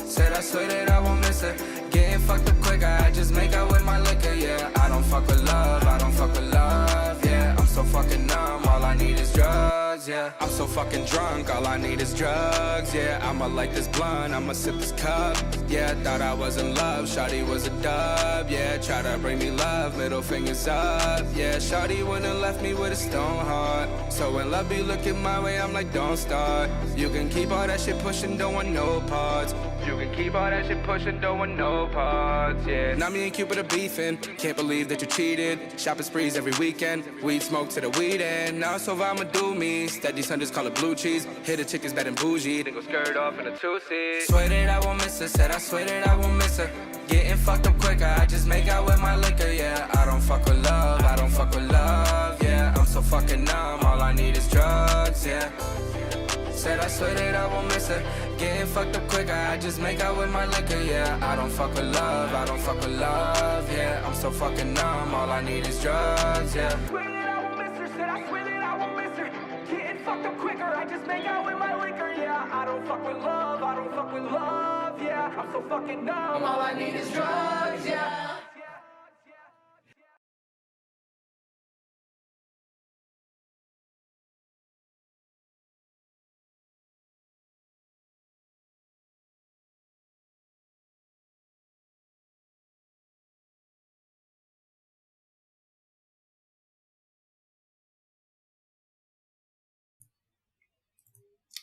Said I swear that I won't miss her. Getting fucked up quicker, I just make out with my liquor, yeah. I don't fuck with love, I don't fuck with love, yeah. I'm so fucking numb, all I need is drugs, yeah. I'm so fucking drunk, all I need is drugs, yeah. I'ma light this blunt, I'ma sip this cup, yeah. Thought I was in love, shawty was a dub, yeah. Try to bring me love, middle fingers up, yeah. Shawty wouldn't left me with a stone heart. So when love be looking my way, I'm like, don't start. You can keep all that shit pushing, don't want no parts. You can keep all that shit pushing, don't want no parts, yeah. Now me and Cupid are beefing, can't believe that you cheated. Shopping sprees every weekend, weed smoke to the weed end. Now it's over, I'ma do me. Steady Sundays call it blue cheese. Hit a chick is bad and bougie, then go skirt off in a two-seat. Swear that I won't miss her, said I swear that I won't miss her. Getting fucked up quicker, I just make out with my liquor, yeah. I don't fuck with love, I don't fuck with love, yeah. I'm so fucking numb, all I need is drugs, yeah. Said I swear that I won't miss her. Getting fucked up quicker, I just make out with my liquor, yeah. I don't fuck with love, I don't fuck with love, yeah. I'm so fucking numb, all I need is drugs, yeah. Swear that I won't miss her, said I swear that I won't miss her. Getting fucked up quicker, I just make out with my liquor, yeah. I don't fuck with love, I don't fuck with love, yeah. I'm so fucking numb, all I need is drugs, yeah.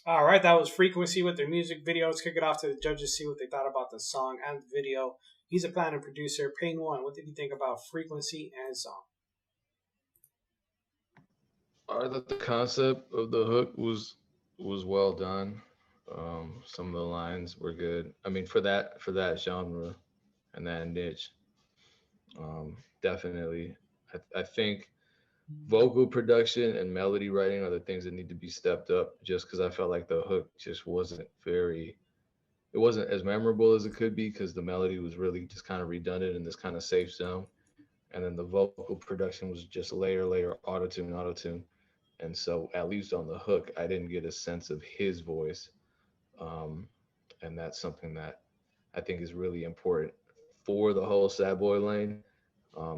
All right, that was Frequency with their music video. Let's kick it off to the judges, see what they thought about the song and the video. He's a planner producer. Pain One, what did you think about Frequency and song? I thought the concept of the hook was well done. Some of the lines were good. I mean, for that genre and that niche, definitely. I think vocal production and melody writing are the things that need to be stepped up. Just because I felt like the hook just wasn't it wasn't as memorable as it could be because the melody was really just kind of redundant in this kind of safe zone, and then the vocal production was just layer auto-tune. And so at least on the hook, I didn't get a sense of his voice. And that's something that I think is really important for the whole sad boy lane.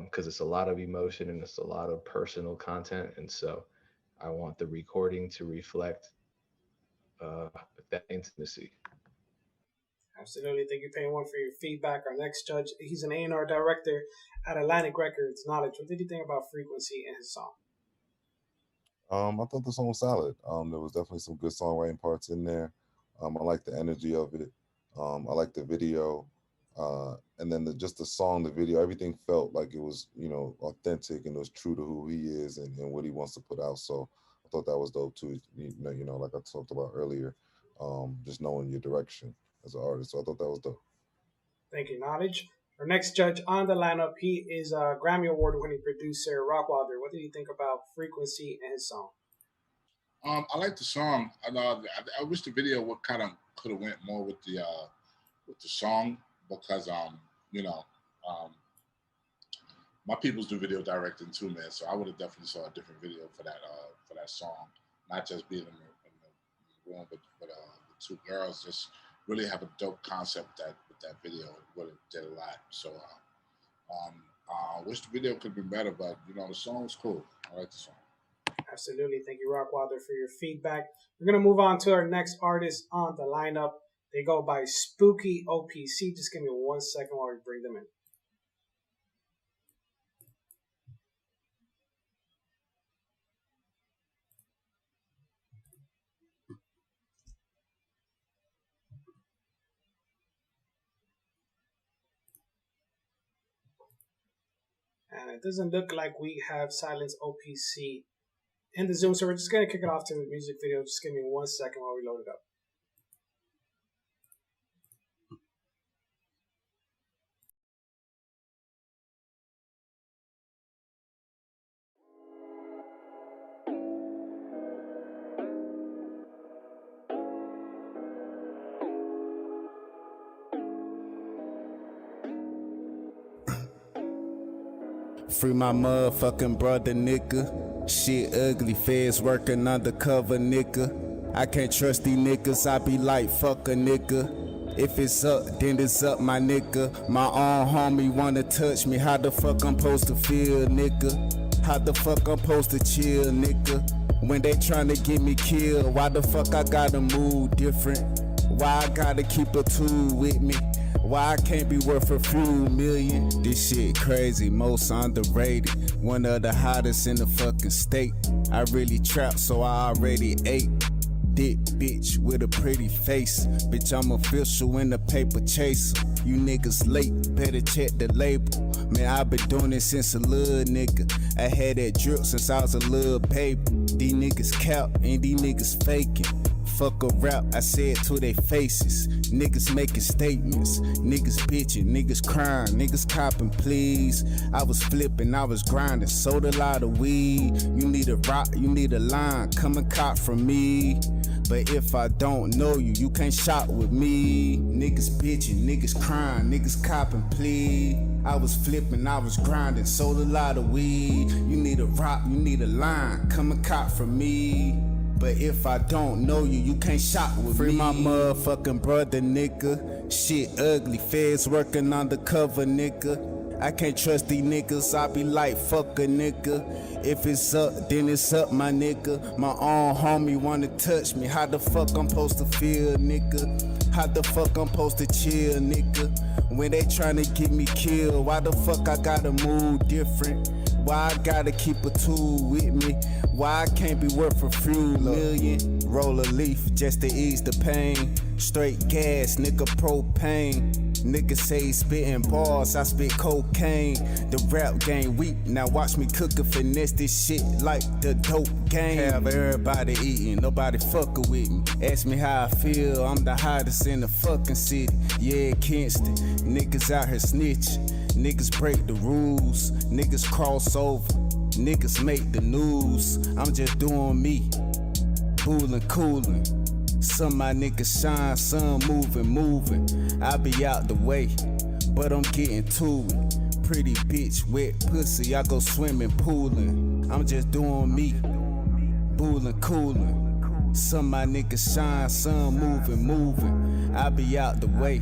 because it's a lot of emotion and it's a lot of personal content. And so I want the recording to reflect that intimacy. Absolutely. Thank you, Payne One, for your feedback. Our next judge, he's an A&R director at Atlantic Records, Knowledge. What did you think about Frequency in his song? I thought the song was solid. There was definitely some good songwriting parts in there. I like the energy of it. I like the video. And then just the song, the video, everything felt like it was, authentic and it was true to who he is and what he wants to put out. So I thought that was dope too. Like I talked about earlier, just knowing your direction as an artist. So I thought that was dope. Thank you, Knowledge. Our next judge on the lineup, he is a Grammy Award-winning producer, ROCKWILDER. What did you think about Frequency and his song? I like the song. I wish the video could have went more with the song because my peoples do video directing too, man. So I would have definitely saw a different video for that song, not just being in the room, but the two girls just really have a dope concept with that video. It would have did a lot. So I wish the video could have been better, but the song was cool. I like the song. Absolutely. Thank you, ROCKWILDER, for your feedback. We're going to move on to our next artist on the lineup. They go by Spooky OPC. Just give me 1 second while we bring them in. And it doesn't look like we have Silence OPC in the Zoom, so we're just going to kick it off to the music video. Just give me 1 second while we load it up. Free my motherfucking brother, nigga. Shit ugly, feds working undercover, nigga. I can't trust these niggas, I be like, fuck a nigga. If it's up, then it's up, my nigga. My own homie wanna touch me, how the fuck I'm supposed to feel, nigga? How the fuck I'm supposed to chill, nigga? When they tryna get me killed, why the fuck I gotta move different? Why I gotta keep a tool with me? Why I can't be worth a few million? This shit crazy, most underrated. One of the hottest in the fucking state. I really trapped, so I already ate. Dick bitch with a pretty face. Bitch, I'm official in the paper chaser. You niggas late, better check the label. Man, I been doing it since a little nigga. I had that drip since I was a little baby. These niggas cap and these niggas faking. Fuck a rap, I said to their faces. Niggas making statements, niggas bitching, niggas crying, niggas copping, please. I was flipping, I was grinding, sold a lot of weed. You need a rock, you need a line, come and cop from me. But if I don't know you, you can't shop with me. Niggas bitching, niggas crying, niggas copping, please. I was flipping, I was grinding, sold a lot of weed. You need a rock, you need a line, come and cop from me. But if I don't know you, you can't shop with me. Free my motherfucking brother, nigga. Shit ugly, feds working undercover, nigga. I can't trust these niggas, I be like, fuck a nigga. If it's up, then it's up, my nigga. My own homie wanna touch me, how the fuck I'm supposed to feel, nigga? How the fuck I'm supposed to chill, nigga? When they tryna get me killed, why the fuck I gotta move different? Why I gotta keep a tool with me? Why I can't be worth a few million? Roll a leaf just to ease the pain. Straight gas, nigga, propane. Niggas say he spittin' bars, I spit cocaine. The rap game weak, now watch me cook and finesse this shit like the dope game. Have everybody eating, nobody fuckin' with me. Ask me how I feel, I'm the hottest in the fucking city. Yeah, Kingston, niggas out here snitching. Niggas break the rules, niggas cross over, niggas make the news. I'm just doing me, coolin', coolin'. Some of my niggas shine, some moving. I be out the way, but I'm getting to it. Pretty bitch, wet pussy, I go swimming, poolin'. I'm just doing me, coolin'. Some of my niggas shine, some moving. I be out the way,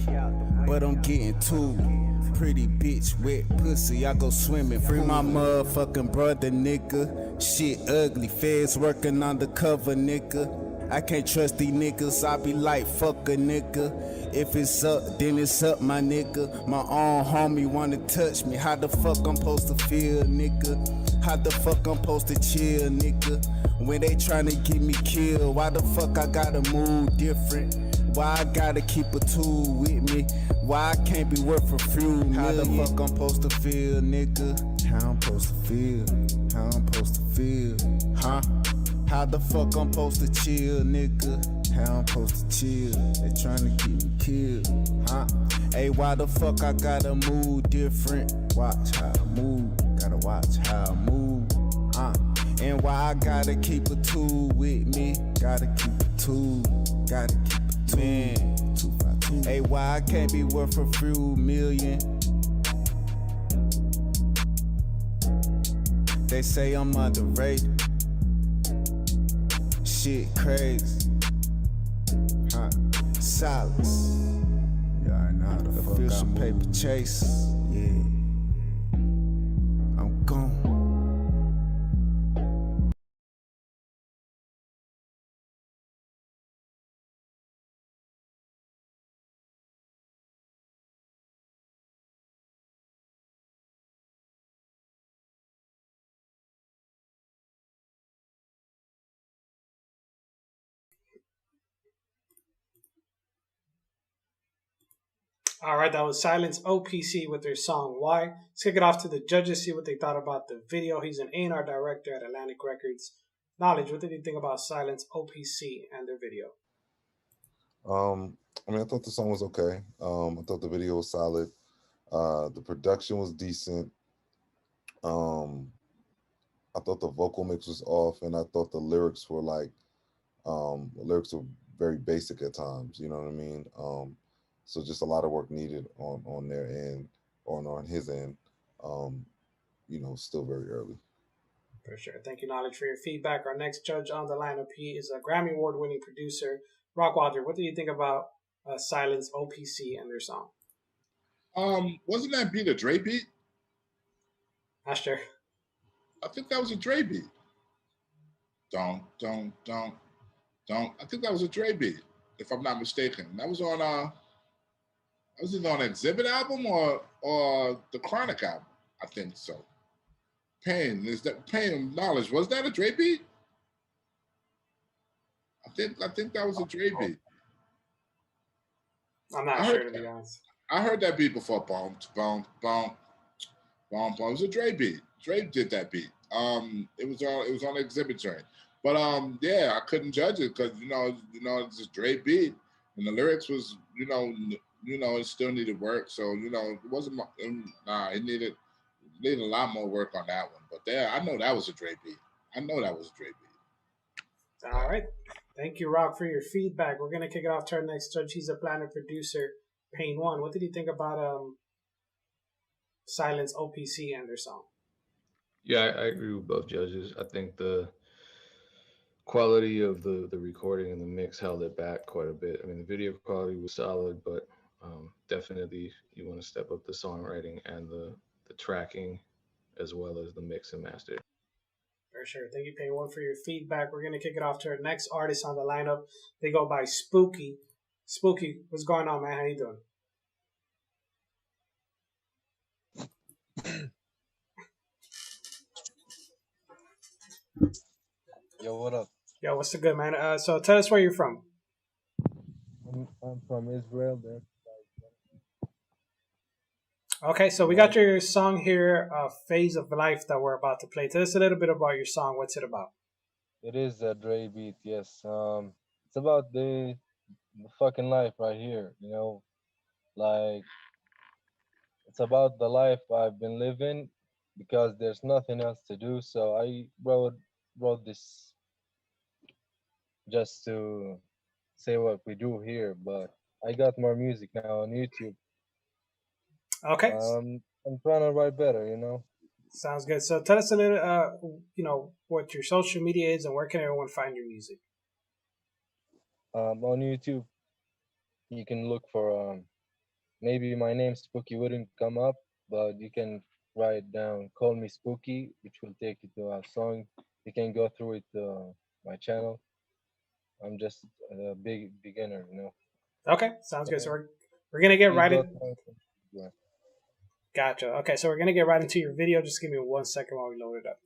but I'm getting to it. pretty bitch, wet pussy, I go swimming. Free my motherfucking brother, nigga. Shit ugly, feds working undercover, nigga. I can't trust these niggas, I be like, fuck a nigga. If it's up, then it's up, my nigga. My own homie wanna touch me. How the fuck I'm supposed to feel, nigga? How the fuck I'm supposed to chill, nigga? When they tryna get me killed, why the fuck I gotta move different? Why I gotta keep a tool with me? Why I can't be worth a few million? How the fuck I'm supposed to feel, nigga? How I'm supposed to feel? How I'm supposed to feel? Huh? How the fuck I'm supposed to chill, nigga? How I'm supposed to chill? They tryna get me killed, huh? Hey, why the fuck I gotta move different? Watch how I move, gotta watch how I move, and why I gotta keep a tool with me? Gotta keep a tool, gotta keep a tool. Man, 252. Hey, why I can't be worth a few million? They say I'm underrated. Shit crazy, huh? Silence. Yeah, I know how the official paper chase. Yeah, I'm gone. All right, that was Silence OPC with their song Why. Let's kick it off to the judges, see what they thought about the video. He's an A&R director at Atlantic Records. Knowledge, what did you think about Silence OPC and their video? I mean, I thought the song was okay. I thought the video was solid. The production was decent. I thought the vocal mix was off, and I thought the lyrics were like, lyrics were very basic at times. You know what I mean? So just a lot of work needed on their end, or on his end. You know, still very early. For sure. Thank you, Knowledge, for your feedback. Our next judge on the lineup, he is a Grammy Award-winning producer, ROCKWILDER. What do you think about Silence OPC and their song? Wasn't that beat a Dre beat? Not sure. I think that was a Dre beat. Don't. I think that was a Dre beat, if I'm not mistaken. That was on was it on Exhibit album or the Chronic album? I think so. Pain, is that Pain Knowledge? Was that a Dre beat? I think that was a Dre beat. I'm not sure, to be honest. I heard that beat before. Boom, boom, boom, boom, boom. It was a Dre beat. Dre did that beat. It was on the Exhibit train. But yeah, I couldn't judge it because you know it's a Dre beat, and the lyrics was you know it still needed work. So it wasn't. It needed a lot more work on that one. But there, I know that was a Dre beat. All right. Thank you, Rock, for your feedback. We're gonna kick it off to our next judge. He's a Planet producer, Pain One. What did you think about Silence OPC and their song? Yeah, I agree with both judges. I think the quality of the recording and the mix held it back quite a bit. I mean, the video quality was solid, but definitely you want to step up the songwriting and the tracking as well as the mix and master. For sure. Thank you, Pain One, for your feedback. We're going to kick it off to our next artist on the lineup. They go by Spooky. Spooky, what's going on, man? How you doing? Yo, what up? Yo, what's the good, man? So tell us where you're from. I'm from Israel. There. Okay, so we got your song here, Phase of Life, that we're about to play. Tell us a little bit about your song. What's it about? It is a Dre beat, yes. It's about the fucking life right here, like it's about the life I've been living because there's nothing else to do. So I wrote this just to say what we do here, but I got more music now on YouTube. Okay. I'm trying to write better, Sounds good. So tell us a little, what your social media is and where can everyone find your music? On YouTube, you can look for maybe my name Spooky wouldn't come up, but you can write down "Call Me Spooky," which will take you to a song. You can go through it my channel. I'm just a big beginner, you know. Okay, sounds good. So we're gonna get Please right go in. through it. Yeah. Gotcha. Okay, so we're gonna get right into your video. Just give me 1 second while we load it up.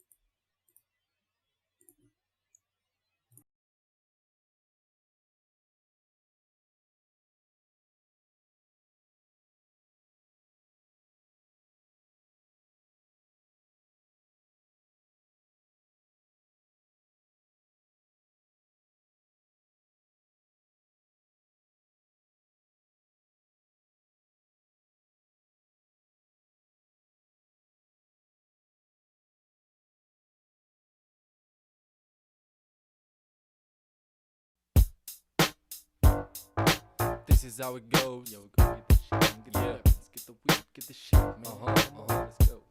This is how it goes. Yo, go get the shit, get the weapons, get the weed, get the shit, man. Let's go.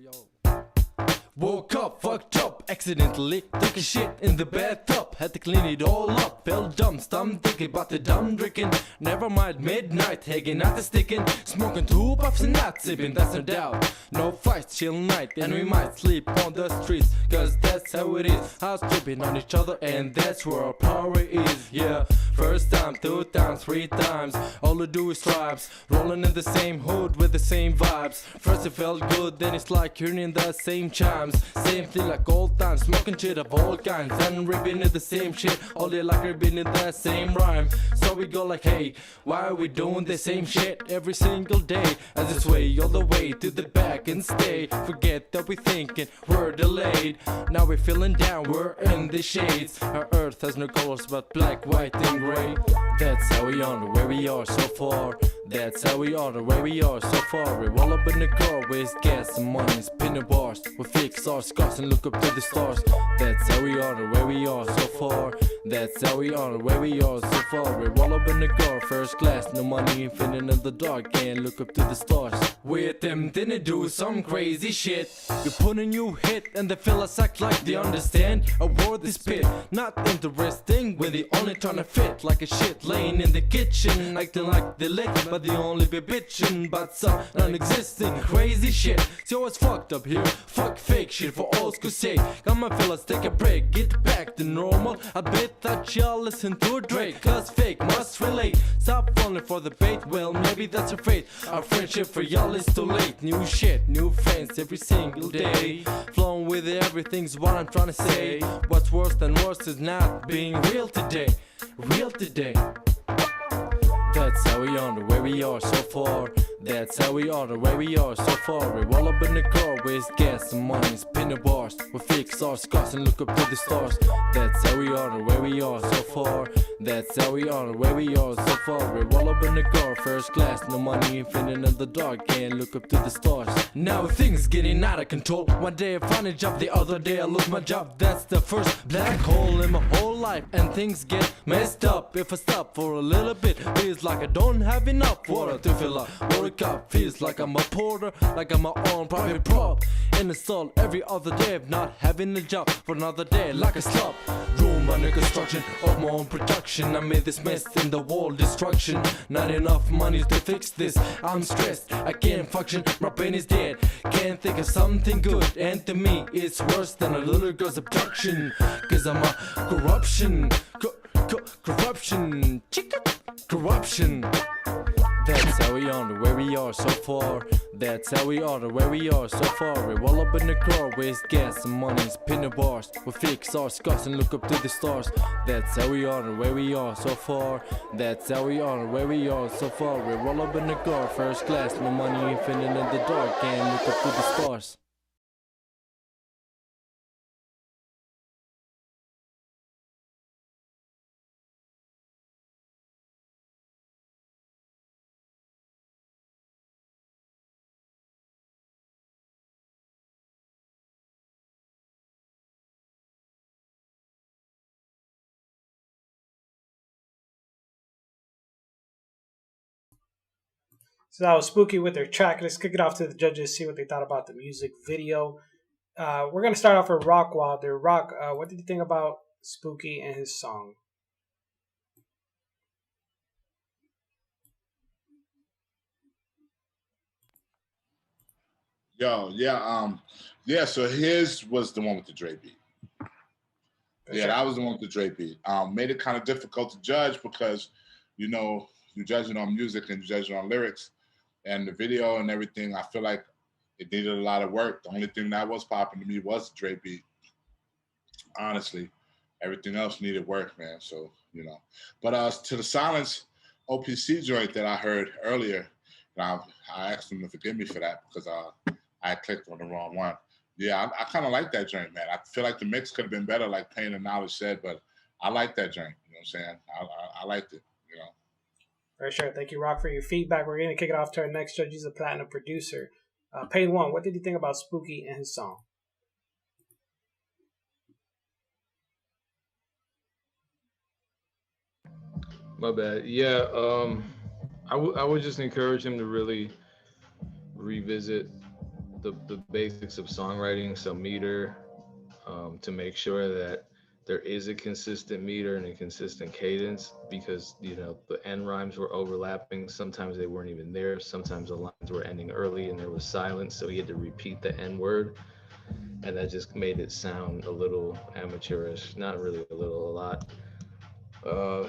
Yo. Woke up, fucked up, accidentally took a shit in the bathtub. Had to clean it all up, felt dumb, stum thinking about the dumb drinking. Never mind midnight, hanging out the sticking, smoking 2 puffs and not sipping, that's no doubt. No fights, chill night, and we might sleep on the streets, cause that's how it is. House tripping on each other, and that's where our power is, yeah. First time, 2 times, 3 times, all we do is tribes, rolling in the same hood with the same vibes. First it felt good, then it's like hearing the same chimes. Same thing like old times, smoking shit of all kinds, and ripping in the same shit, all they like ripping in the same rhyme. So we go like, hey, why are we doing the same shit every single day? As it's way all the way to the back and stay. Forget that we thinking we're delayed. Now we're feeling down, we're in the shades. Our earth has no colors but black, white and gray. That's how we are, where we are so far. That's how we are, where we are so far. We roll up in the car, waste gas and money, spinning bars. We fix our scars and look up to the stars. That's how we are, where we are so far. That's how we are, where we are so far. We roll up in the car, first class, no money, infinite in the dark, can't look up to the stars. We're attempting to do some crazy shit. We put a new hit, and the fellas act like they understand. A word is spit, not interesting when they only tryna fit like a shit laying in the kitchen, acting like they lick, but they only be bitching about some non-existing crazy shit. So it's fucked up here, fuck fake shit for all school's sake. Come on fellas, take a break, get back to normal. I bet that y'all listen to Drake, cause fake must relate. Stop falling for the bait, well maybe that's your fate. Our friendship for y'all is too late. New shit, new friends every single day. Flowing with everything's what I'm trying to say. What's worse than worse is not being real today. Real today. That's how we are, where we are so far. That's how we are, where we are so far. We roll up in the car, waste gas and money, spinning bars. We fix our scars and look up to the stars. That's how we are, where we are so far. That's how we are, where we are so far. We roll up in the car, first class, no money, infinite in the dark, can't look up to the stars. Now things getting out of control. One day I find a job, the other day I lose my job. That's the first black hole in my whole life, and things get messed up. If I stop for a little bit, feels like I don't have enough water to fill up. Water cup feels like I'm a porter, like I'm my own private prop. In the stall every other day of not having a job for another day, like a slop. Room under construction of my own production. I made this mess in the wall destruction. Not enough money to fix this. I'm stressed, I can't function, my brain is dead. Can't think of something good, and to me it's worse than a little girl's abduction. Cause I'm a corruption. Corruption. Corruption. That's how we are, where we are so far. That's how we are, where we are so far. We roll up in the car, waste gas and money, spinning bars. We fix our scars and look up to the stars. That's how we are, where we are so far. That's how we are, where we are so far. We roll up in the car, first class, no money, infinite in the dark, can't look up to the stars. So that was Spooky with their track. Let's kick it off to the judges, see what they thought about the music video. We're going to start off with ROCKWILDER. Rock, what did you think about Spooky and his song? Yeah. So his was the one with the Dre beat. Yeah, that was the one with the Dre beat. Made it kind of difficult to judge because, you know, you judge it on music and you judge it on lyrics, and the video and everything. I feel like it needed a lot of work. The only thing that was popping to me was the Dre beat. Honestly, everything else needed work, man. So, you know, but to the Silence OPC joint that I heard earlier, I asked them to forgive me for that because I clicked on the wrong one. Yeah, I kind of like that joint, man. I feel like the mix could have been better, like Pain and Knowledge said, but I like that joint. You know what I'm saying? I liked it, you know. For sure. Thank you, Rock, for your feedback. We're going to kick it off to our next judge. He's a platinum producer. Pain One, what did you think about Spooky and his song? My bad. Yeah, I would just encourage him to really revisit the basics of songwriting, so meter, to make sure that there is a consistent meter and a consistent cadence, because, you know, the end rhymes were overlapping. Sometimes they weren't even there. Sometimes the lines were ending early and there was silence, so he had to repeat the N word. And that just made it sound a little amateurish. Not really a little, a lot.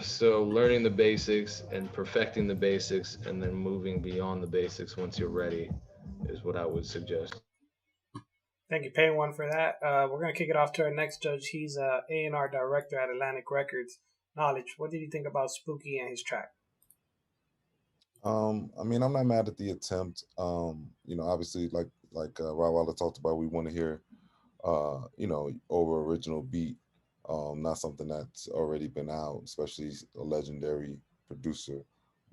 So learning the basics and perfecting the basics and then moving beyond the basics once you're ready is what I would suggest. Thank you, Pain One, for that. We're going to kick it off to our next judge. He's a A&R director at Atlantic Records. Knowledge, what did you think about Spooky and his track? I mean, I'm not mad at the attempt. You know, obviously, like ROCKWILDER talked about, we want to hear, you know, over original beat. Not something that's already been out, especially a legendary producer.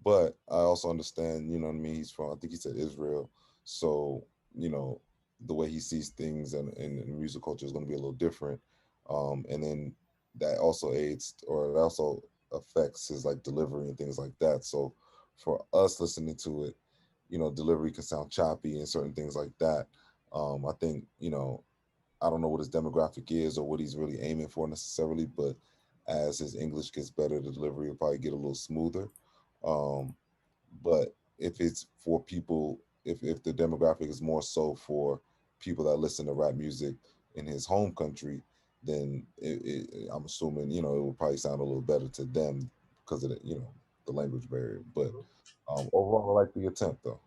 But I also understand, you know what I mean, he's from, I think he said Israel. So, you know, the way he sees things and music culture is going to be a little different. And then that also aids, or it also affects his like delivery and things like that. So for us listening to it, you know, delivery can sound choppy and certain things like that. I think, you know, I don't know what his demographic is or what he's really aiming for necessarily, but as his English gets better, the delivery will probably get a little smoother. But if it's for people, if the demographic is more so for people that listen to rap music in his home country, then I'm assuming, you know, it will probably sound a little better to them because of the, you know, the language barrier. But overall, I like the attempt though.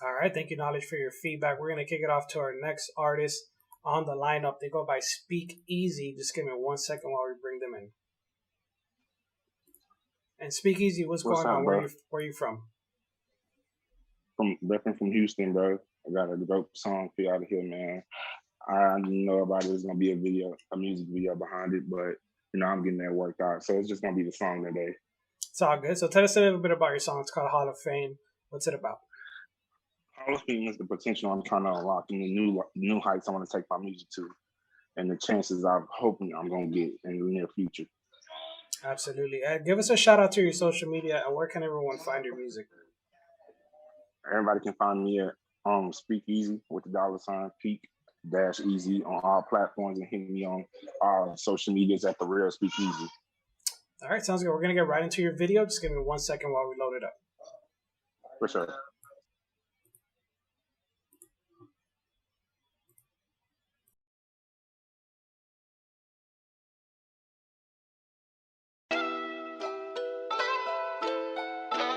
All right, thank you, Knowledge, for your feedback. We're going to kick it off to our next artist on the lineup. They go by Speak Easy. Just give me 1 second while we bring them in. And Speak Easy, what's going on? Where are you from? Definitely from Houston, bro. I got a dope song for you out of here, man. I know about it. There's gonna be a music video behind it, but you know, I'm getting that worked out. So it's just gonna be the song today. It's all good. So tell us a little bit about your song. It's called Hall of Fame. What's it about? Hall of Fame is the potential I'm trying to unlock and the new heights I want to take my music to, and the chances I'm hoping I'm gonna get in the near future. Absolutely. Give us a shout out to your social media, and where can everyone find your music? Everybody can find me at Speak Easy with the $ Peak-Easy on all platforms, and hit me on our social medias at The Real Speak Easy. All right, sounds good. We're going to get right into your video. Just give me 1 second while we load it up. For sure.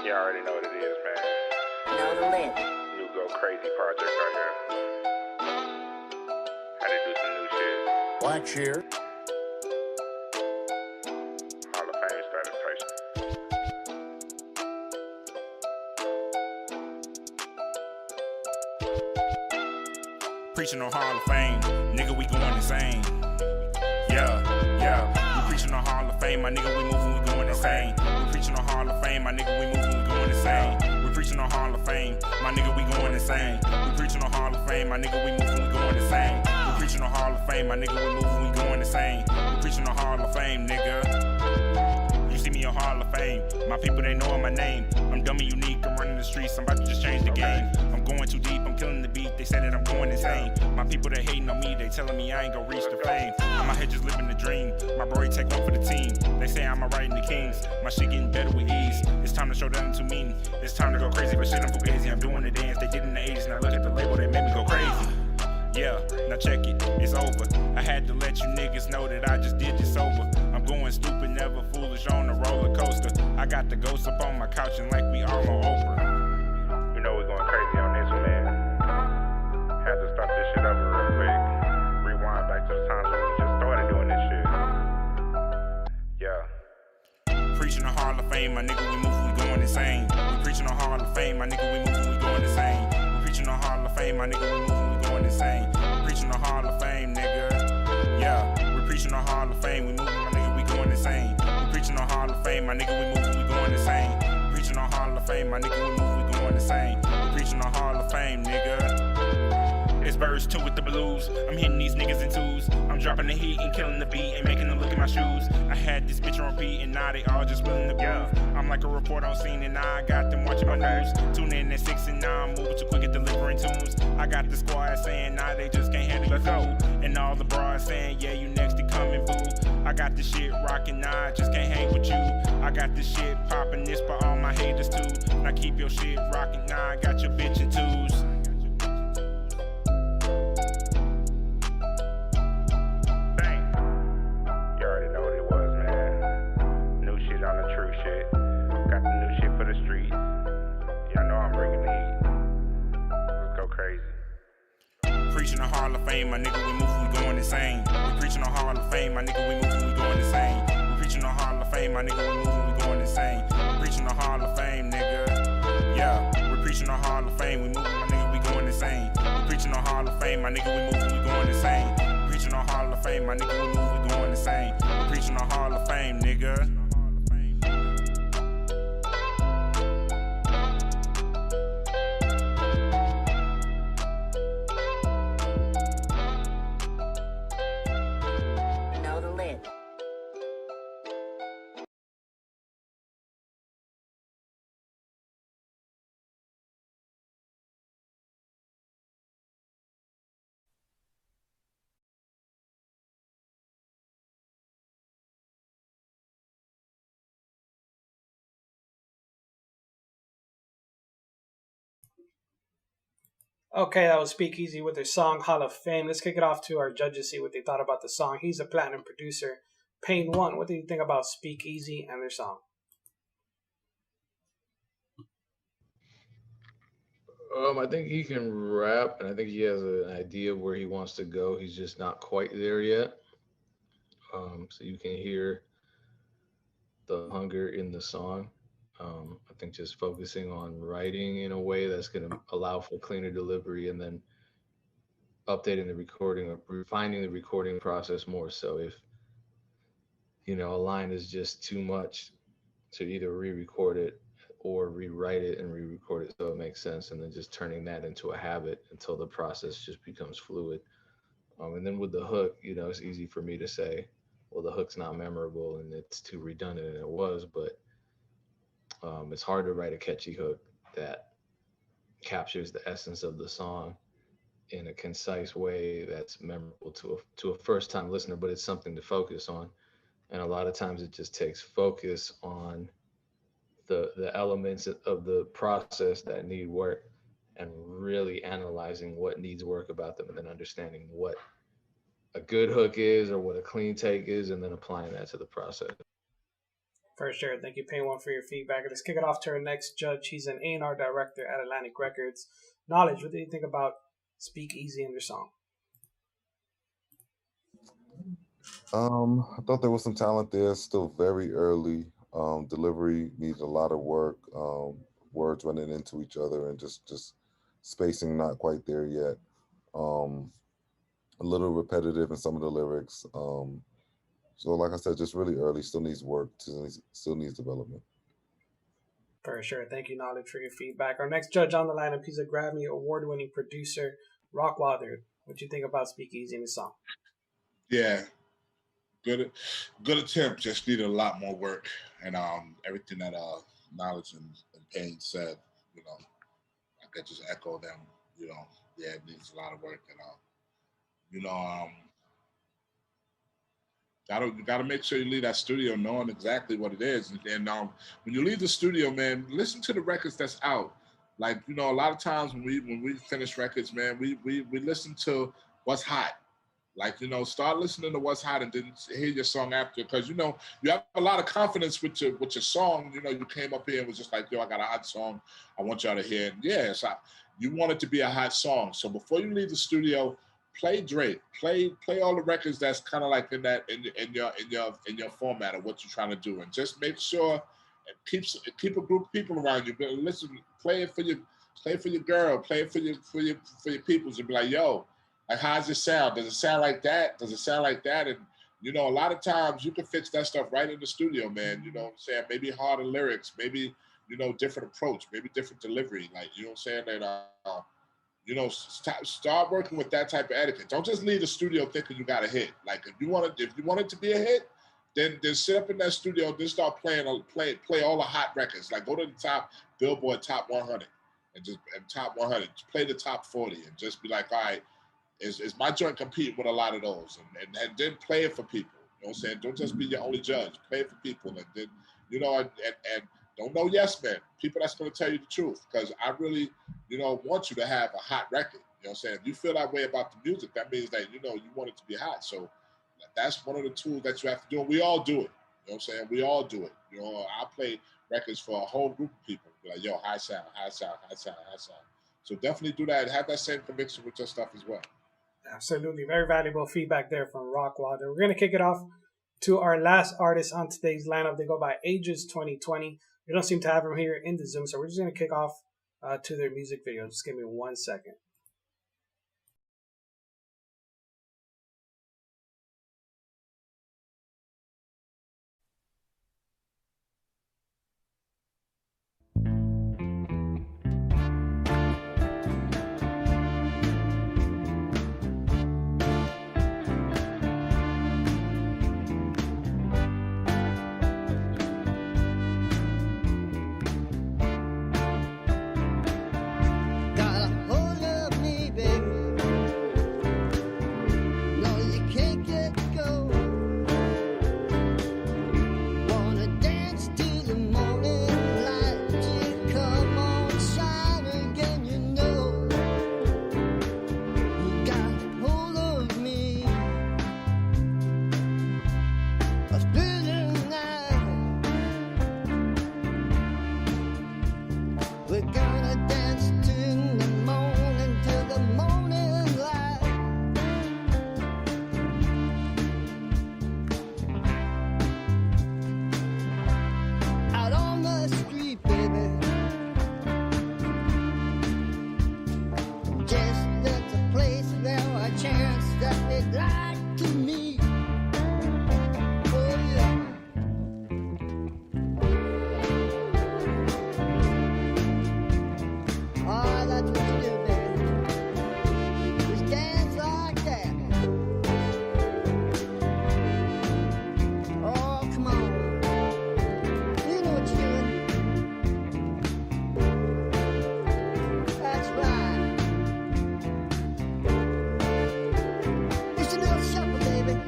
You already know what it is, man. Know the lit. New Go Crazy project right here. Had to do some new shit. Watch here. Hall of Fame status Preaching on Hall of Fame, nigga, we going insane. Yeah. We preaching on Hall of Fame, my nigga, we moving, we going insane. We preaching on Hall of Fame, my nigga, we moving, we going insane. We preaching on Hall of Fame, my nigga, we going insane. We preaching on Hall of Fame, my nigga, we moving, we going insane. We preaching on Hall of Fame, my nigga, we moving, we going insane. We preaching on Hall of Fame, nigga. You see me on Hall of Fame, my people, they know my name. I'm dumb and unique, I'm running the streets, I'm about to just change the game. I'm going too deep, I'm killing the beat, they say that I'm going insane. My people, they hating on me, they telling me I ain't gonna reach the fame. I'm out here just living the dream. My bro, he take one for the team. They say I'm riding the kings. My shit getting better with ease. It's time to show them to me. It's time to go crazy, but shit, I'm fugazi. I'm doing the dance they did in the 80s. Now look at the label, they made me go crazy. Yeah, now check it, it's over. I had to let you niggas know that I just did this sober. I'm going stupid, never foolish on a roller coaster. I got the ghost up on my couch and like we all on Oprah. You know we're going crazy on this one, man. Had to start this shit over real quick. Rewind back to the times when we just started doing this shit. Yeah. Preaching the Hall of Fame, my nigga, we moving, we going insane. We preaching the Hall of Fame, my nigga, we moving, we going insane. We preaching the Hall of Fame, my nigga, we moving, we going insane. We preaching the Hall of Fame, nigga. Yeah, we preaching the Hall of Fame, we moving, my nigga, we going insane. We preaching the Hall of Fame, my nigga, we moving, we going insane. We preaching the Hall of Fame, my nigga, we moving, we going insane. We preaching the Hall of Fame, nigga. It's verse 2 with the blues. I'm hitting these niggas in twos. I'm dropping the heat and killing the beat and making them look at my shoes. I had this bitch on repeat and now they all just willing to groove. I'm like a report on scene and now I got them watching my news. Tune in at 6 and 9, moving too quick at delivering tunes. I got the squad saying nah, they just can't handle the flow. And all the bras saying yeah, you next to come and boo. I got the shit rocking, nah, I just can't hang with you. I got the shit popping, this for all my haters too. Now keep your shit rocking, nah, I got your bitch in twos. Preaching the Hall of Fame, my nigga, we moving, we going insane. We preaching the Hall of Fame, my nigga, we moving, we going insane. We preaching the Hall of Fame, my nigga, we moving, we going insane. We preaching the Hall of Fame, nigga. Yeah, we preaching the Hall of Fame, we moving, my nigga, we going insane. We preaching the Hall of Fame, my nigga, we moving, we going insane. We preaching the Hall of Fame, my nigga, we moving, we going insane. We preaching the Hall of Fame, nigga. Okay, that was Speakeasy with their song Hall of Fame. Let's kick it off to our judges, see what they thought about the song. He's a platinum producer. Pain One, what do you think about Speakeasy and their song? I think he can rap, and I think he has an idea of where he wants to go. He's just not quite there yet. So you can hear the hunger in the song. I think just focusing on writing in a way that's going to allow for cleaner delivery, and then updating the recording or refining the recording process more. So if a line is just too much, to either re-record it or rewrite it and re-record it so it makes sense, and then just turning that into a habit until the process just becomes fluid. And then with the hook, it's easy for me to say, well, the hook's not memorable and it's too redundant, and it was, but it's hard to write a catchy hook that captures the essence of the song in a concise way that's memorable to a first time listener, but it's something to focus on. And a lot of times it just takes focus on the elements of the process that need work, and really analyzing what needs work about them, and then understanding what a good hook is or what a clean take is, and then applying that to the process. For sure. Thank you, Pain One, for your feedback. Let's kick it off to our next judge. He's an A&R director at Atlantic Records. Knowledge, what do you think about Speakeasy and their song? I thought there was some talent there. Still very early. Delivery needs a lot of work. Words running into each other and just spacing not quite there yet. A little repetitive in some of the lyrics. So like I said, just really early. Still needs work. Still needs development. For sure. Thank you, Knowledge, for your feedback. Our next judge on the lineup, he's a Grammy award-winning producer, ROCKWILDER. What do you think about Speakeasy and the song? Yeah, good attempt. Just needed a lot more work, and everything that Knowledge and Pain said, I could just echo them. Yeah, it needs a lot of work, and You know, gotta make sure you leave that studio knowing exactly what it is. And when you leave the studio, man, listen to the records that's out. Like, you know, a lot of times when we finish records, man, we listen to what's hot. Like, you know, start listening to what's hot and then hear your song after, because, you know, you have a lot of confidence with your song. You know, you came up here and was just like, yo, I got a hot song I want y'all to hear. And yeah, you want it to be a hot song. So before you leave the studio, play Drake, play all the records that's kind of like in your format of what you're trying to do, and just make sure keep a group of people around you. But listen, play it for your girl, play it for your peoples, and be like, yo, like, how's it sound? Does it sound like that? Does it sound like that? And you know, a lot of times you can fix that stuff right in the studio, man. You know what I'm saying? Maybe harder lyrics, maybe, you know, different approach, maybe different delivery. Like, you know what I'm saying? That you know, start working with that type of etiquette. Don't just leave the studio thinking you got a hit. Like, if you want it to be a hit, then sit up in that studio and just start play all the hot records. Like, go to the top Billboard Top 100 and Top 100. Play the top 40 and just be like, all right, is my joint compete with a lot of those? And then play it for people. You know what I'm saying? Don't just be your only judge. Play it for people. And then, you know, and don't know yes men, people that's going to tell you the truth, because I really, you know, want you to have a hot record. You know what I'm saying? If you feel that way about the music, that means that, you know, you want it to be hot. So that's one of the tools that you have to do. And we all do it. You know what I'm saying? We all do it. You know, I play records for a whole group of people. Be like, yo, high sound, high sound, high sound, high sound. So definitely do that. Have that same conviction with your stuff as well. Absolutely. Very valuable feedback there from ROCKWILDER. We're going to kick it off to our last artist on today's lineup. They go by Ages 2020. We don't seem to have them here in the Zoom, so we're just going to kick off to their music video. Just give me 1 second. Baby.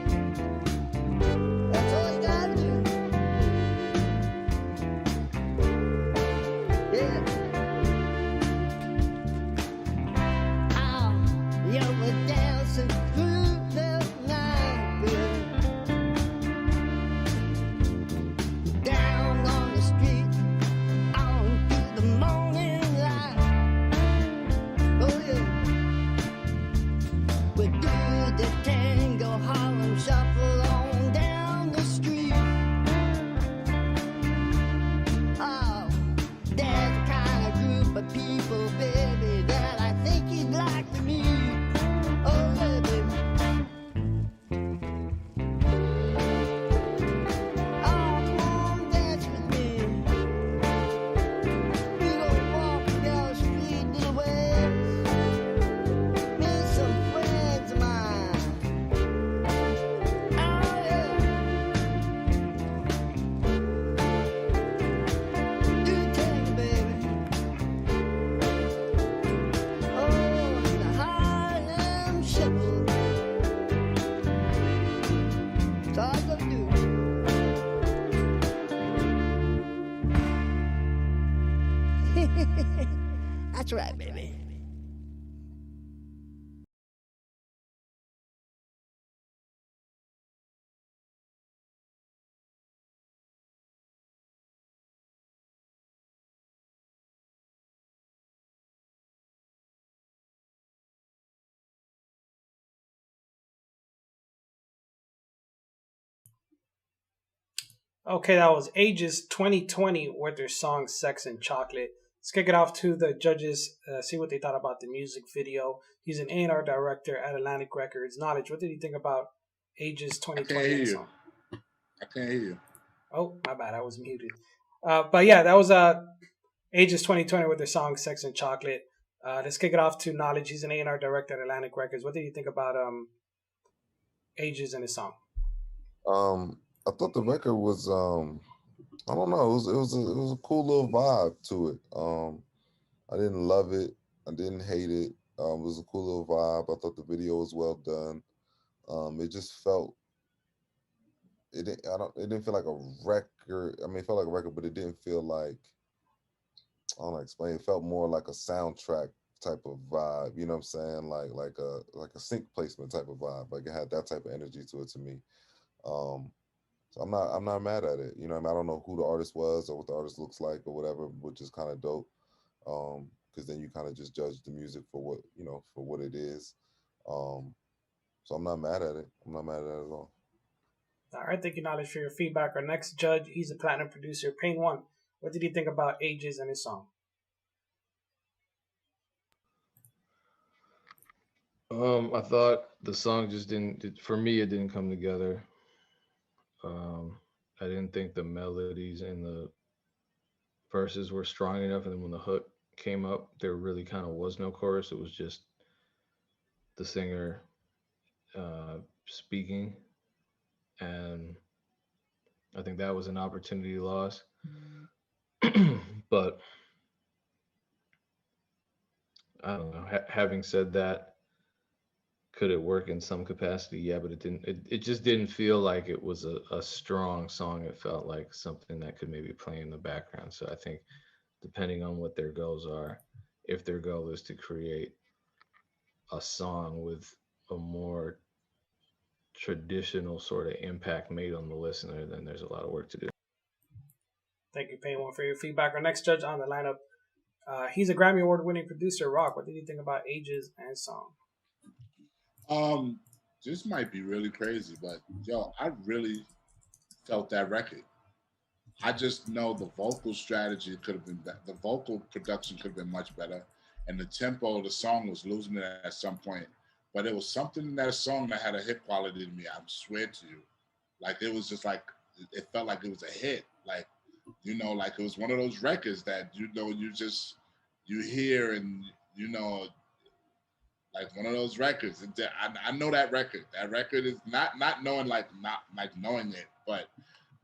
track, baby. Okay, that was Ages 2020 with their song Sex and Chocolate. Let's kick it off to the judges, see what they thought about the music video. He's an A&R director at Atlantic Records. Knowledge, what did you think about Ages 2020 and the song? I can't hear you. Oh, my bad, I was muted. But yeah, that was Ages 2020 with their song Sex and Chocolate. Let's kick it off to Knowledge. He's an A&R director at Atlantic Records. What did you think about Ages and his song? I thought the record was I don't know, it was a cool little vibe to it. I didn't love it, I didn't hate it. It was a cool little vibe. I thought the video was well done. It just felt it didn't feel like a record. I mean, it felt like a record, but it didn't feel like, I don't know, explain. It felt more like a soundtrack type of vibe. You know what I'm saying? Like a sync placement type of vibe. Like it had that type of energy to it to me. So I'm not mad at it. You know, I mean, I don't know who the artist was or what the artist looks like or whatever, which is kind of dope. Because then you kind of just judge the music for what, you know, for what it is. So I'm not mad at it. I'm not mad at it at all. All right, thank you, Knowledge, for your feedback. Our next judge, he's a platinum producer, Pain One. What did you think about Ages and his song? I thought the song just didn't, for me, it didn't come together. I didn't think the melodies and the verses were strong enough, and then when the hook came up, there really kind of was no chorus. It was just the singer speaking, and I think that was an opportunity lost. But I don't know. Having said that, could it work in some capacity? Yeah, but it didn't. It just didn't feel like it was a strong song. It felt like something that could maybe play in the background. So I think, depending on what their goals are, if their goal is to create a song with a more traditional sort of impact made on the listener, then there's a lot of work to do. Thank you, Pain One, for your feedback. Our next judge on the lineup, he's a Grammy Award-winning producer, Rock. What did you think about Ages and song? This might be really crazy, but yo, I really felt that record. I just know the vocal strategy could have been better. The vocal production could have been much better, and the tempo of the song was losing it at some point. But it was something in that song that had a hit quality to me. I swear to you, like it was just like it felt like it was a hit. Like, you know, like it was one of those records that, you know, you hear and, you know, like one of those records. I know that record. That record is not knowing not knowing it, but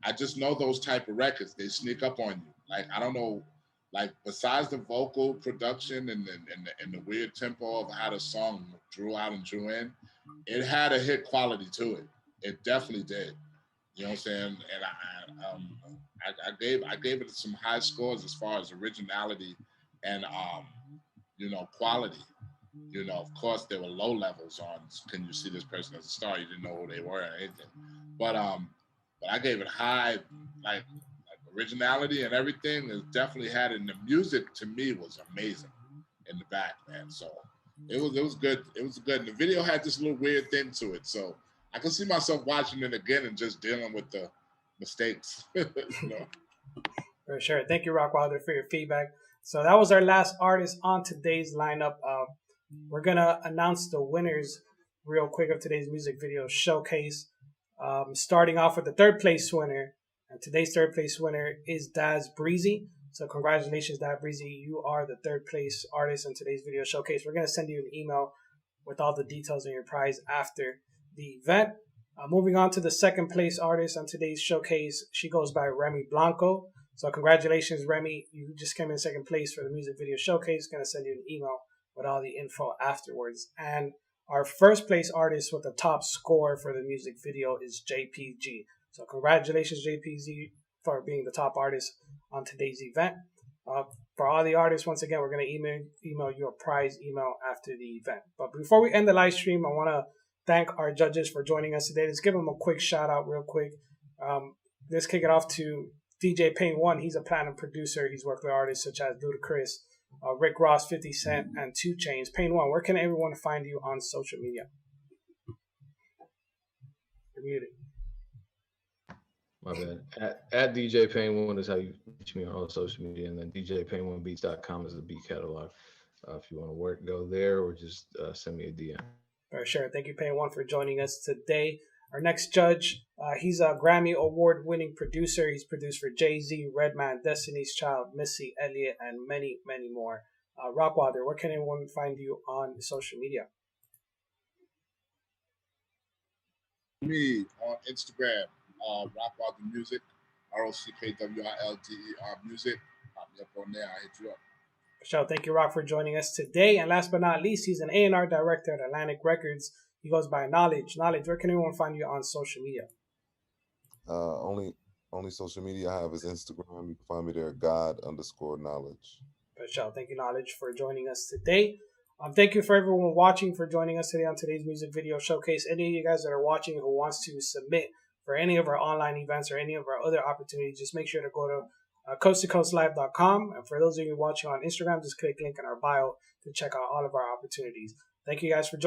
I just know those type of records. They sneak up on you. Like, I don't know, like besides the vocal production and the weird tempo of how the song drew out and drew in, it had a hit quality to it. It definitely did. You know what I'm saying? And I gave it some high scores as far as originality and you know, quality. You know, of course, there were low levels on can you see this person as a star? You didn't know who they were or anything. But I gave it high, like originality and everything. It definitely had it. And the music to me was amazing in the back, man. So it was good. It was good. And the video had this little weird thing to it. So I can see myself watching it again and just dealing with the mistakes. You know? For sure. Thank you, Rockwilder, for your feedback. So that was our last artist on today's lineup. We're going to announce the winners real quick of today's music video showcase. Starting off with the third place winner. And today's third place winner is Daz Breezy. So congratulations, Daz Breezy. You are the third place artist in today's video showcase. We're going to send you an email with all the details on your prize after the event. Moving on to the second place artist on today's showcase. She goes by Remy Blanco. So congratulations, Remy. You just came in second place for the music video showcase. Going to send you an email with all the info afterwards. And our first place artist with the top score for the music video is JPG. So congratulations, JPG, for being the top artist on today's event. For all the artists, once again, we're going to email you a prize email after the event. But before we end the live stream, I want to thank our judges for joining us today. Let's give them a quick shout out real quick. Let's kick it off to DJ Pain 1. He's a platinum producer. He's worked with artists such as LUDACRIS, Rick Ross, 50 Cent, and 2 Chainz. Pain 1, where can everyone find you on social media? You're muted. My bad. At DJ Pain 1 is how you reach me on all social media, and then DJPain1Beats.com is the beat catalog. If you want to work, go there, or just send me a DM. For sure. Thank you, Pain 1, for joining us today. Our next judge, he's a Grammy Award-winning producer. He's produced for JEEZY, Redman, Destiny's Child, Missy Elliott, and many, many more. ROCKWILDER, where can anyone find you on social media? Me on Instagram, ROCKWILDER Music, ROCKWILDER Music. Pop me up on there. I'll hit you up. So thank you, Rock, for joining us today. And last but not least, he's an A&R director at Atlantic Records. He goes by Knowledge. Knowledge, where can anyone find you on social media? Only social media I have is Instagram. You can find me there, God_knowledge. For sure. Thank you, Knowledge, for joining us today. Thank you for everyone watching for joining us today on today's music video showcase. Any of you guys that are watching who wants to submit for any of our online events or any of our other opportunities, just make sure to go to coasttocoastlive.com. And for those of you watching on Instagram, just click link in our bio to check out all of our opportunities. Thank you guys for joining.